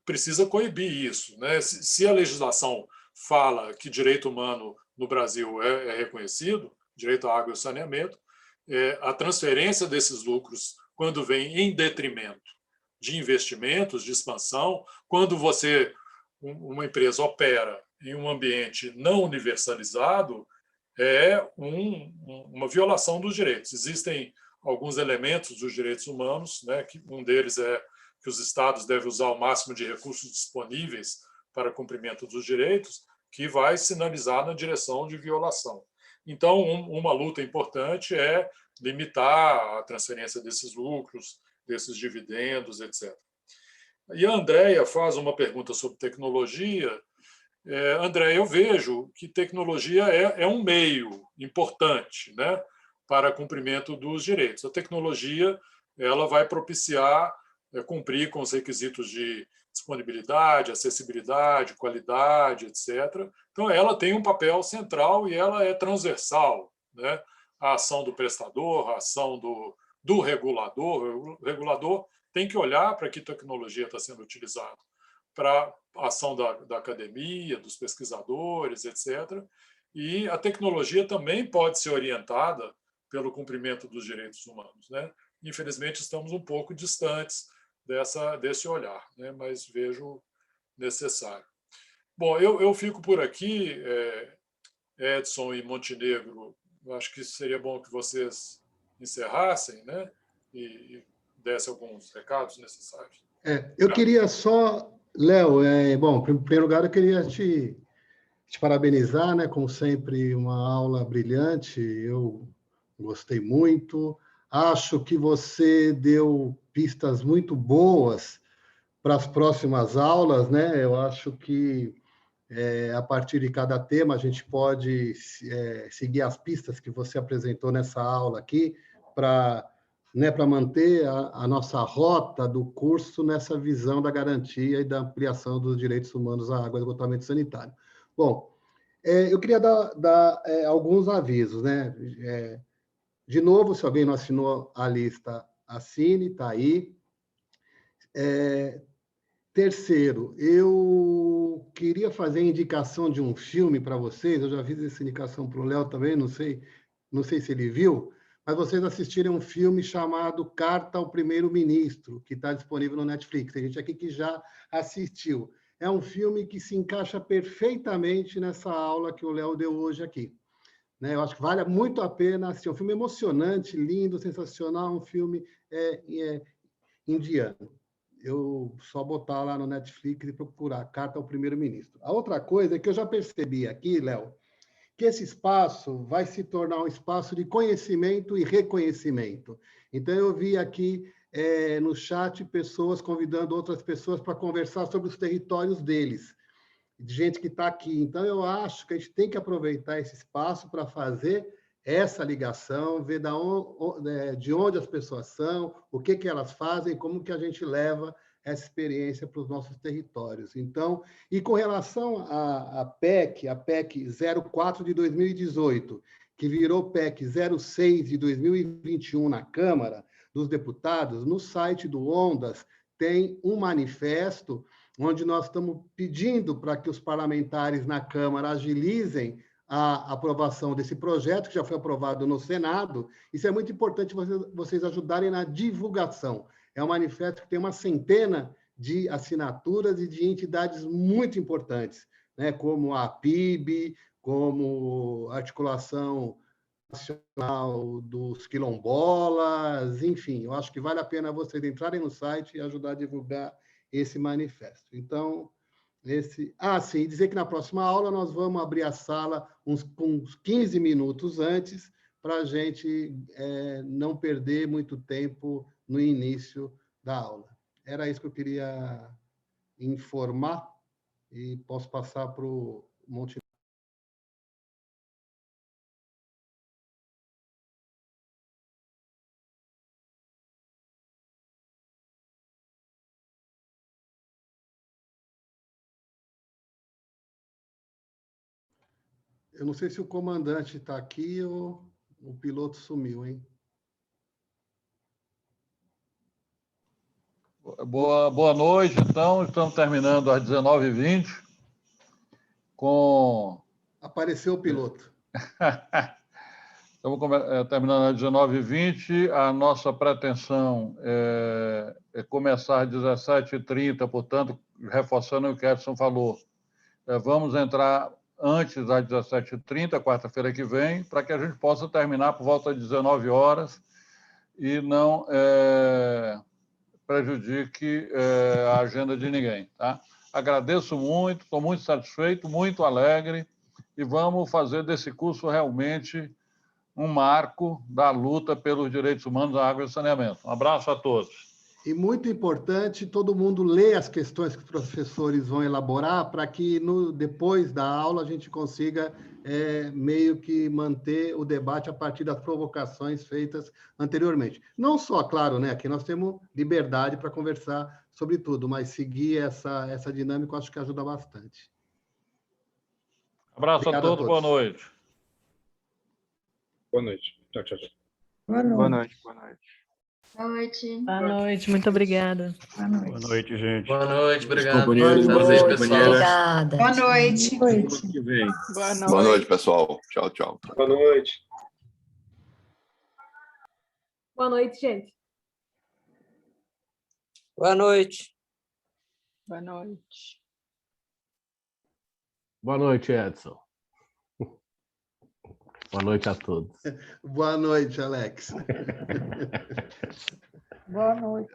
Precisa coibir isso, né? Se a legislação fala que direito humano no Brasil é reconhecido, direito à água e saneamento, a transferência desses lucros, quando vem em detrimento de investimentos, de expansão, quando uma empresa opera em um ambiente não universalizado, é uma violação dos direitos. Existem alguns elementos dos direitos humanos, né, que um deles é que os estados devem usar o máximo de recursos disponíveis para cumprimento dos direitos, que vai sinalizar na direção de violação. Então, uma luta importante é limitar a transferência desses lucros, desses dividendos, etc. E a Andréia faz uma pergunta sobre tecnologia. Andréia, eu vejo que tecnologia é um meio importante, né, para cumprimento dos direitos. A tecnologia ela vai propiciar cumprir com os requisitos de disponibilidade, acessibilidade, qualidade, etc. Então, ela tem um papel central e ela é transversal, né? A ação do prestador, a ação do regulador. O regulador tem que olhar para que tecnologia está sendo utilizada, para a ação da academia, dos pesquisadores, etc. E a tecnologia também pode ser orientada pelo cumprimento dos direitos humanos, né? Infelizmente, estamos um pouco distantes desse olhar, né? Mas vejo necessário. Bom, eu fico por aqui, Edson e Montenegro. Acho que seria bom que vocês encerrassem, né? E dessem alguns recados necessários. Eu queria só, Léo, bom, em primeiro lugar, eu queria te parabenizar, né? Como sempre, uma aula brilhante, eu gostei muito. Acho que você deu pistas muito boas para as próximas aulas, né? Eu acho que a partir de cada tema a gente pode seguir as pistas que você apresentou nessa aula aqui para manter a nossa rota do curso nessa visão da garantia e da ampliação dos direitos humanos à água e esgotamento sanitário. Bom, eu queria dar alguns avisos, né? De novo, se alguém não assinou a lista, assine, está aí. Terceiro, eu queria fazer a indicação de um filme para vocês. Eu já fiz essa indicação para o Léo também, não sei se ele viu, mas vocês assistirem um filme chamado Carta ao Primeiro-Ministro, que está disponível no Netflix. Tem gente aqui que já assistiu. É um filme que se encaixa perfeitamente nessa aula que o Léo deu hoje aqui. Eu acho que vale muito a pena assistir. É um filme emocionante, lindo, sensacional, um filme indiano. Eu só botar lá no Netflix e procurar Carta ao Primeiro-Ministro. A outra coisa é que eu já percebi aqui, Léo, que esse espaço vai se tornar um espaço de conhecimento e reconhecimento. Então, eu vi aqui no chat pessoas convidando outras pessoas para conversar sobre os territórios deles, de gente que está aqui. Então, eu acho que a gente tem que aproveitar esse espaço para fazer essa ligação, ver de onde as pessoas são, o que elas fazem, como que a gente leva essa experiência para os nossos territórios. Então, e com relação à PEC, a PEC 04 de 2018, que virou PEC 06 de 2021 na Câmara dos Deputados, no site do Ondas tem um manifesto onde nós estamos pedindo para que os parlamentares na Câmara agilizem a aprovação desse projeto, que já foi aprovado no Senado. Isso é muito importante vocês ajudarem na divulgação. É um manifesto que tem uma centena de assinaturas e de entidades muito importantes, né, como a PIB, como a Articulação Nacional dos Quilombolas, enfim, eu acho que vale a pena vocês entrarem no site e ajudar a divulgar esse manifesto. Então, sim, dizer que na próxima aula nós vamos abrir a sala uns 15 minutos antes, para a gente não perder muito tempo no início da aula. Era isso que eu queria informar, e posso passar para o Montenegro. Eu não sei se o comandante está aqui ou o piloto sumiu, hein? Boa noite, então. Estamos terminando às 19h20 com... Apareceu o piloto. Estamos terminando às 19h20. A nossa pretensão é começar às 17h30, portanto, reforçando o que o Edson falou. Vamos entrar antes das 17h30, quarta-feira que vem, para que a gente possa terminar por volta de 19 horas e não prejudique a agenda de ninguém. Tá? Agradeço muito, estou muito satisfeito, muito alegre, e vamos fazer desse curso realmente um marco da luta pelos direitos humanos à água e saneamento. Um abraço a todos. E muito importante, todo mundo lê as questões que os professores vão elaborar para que, depois da aula, a gente consiga meio que manter o debate a partir das provocações feitas anteriormente. Não só, claro, né, aqui nós temos liberdade para conversar sobre tudo, mas seguir essa dinâmica eu acho que ajuda bastante. Abraço a todos, boa noite. Boa noite. Tchau, tchau, tchau. Boa noite. Boa noite. Boa noite. Boa noite. Boa noite, muito obrigada. Boa noite, gente. Boa noite, obrigado. Companheiros, Boa noite, pessoal. Obrigada. Boa noite. Boa noite, pessoal. Tchau, tchau. Boa noite. Boa noite, gente. Boa noite. Boa noite. Boa noite, Edson. Boa noite a todos. Boa noite, Alex. Boa noite.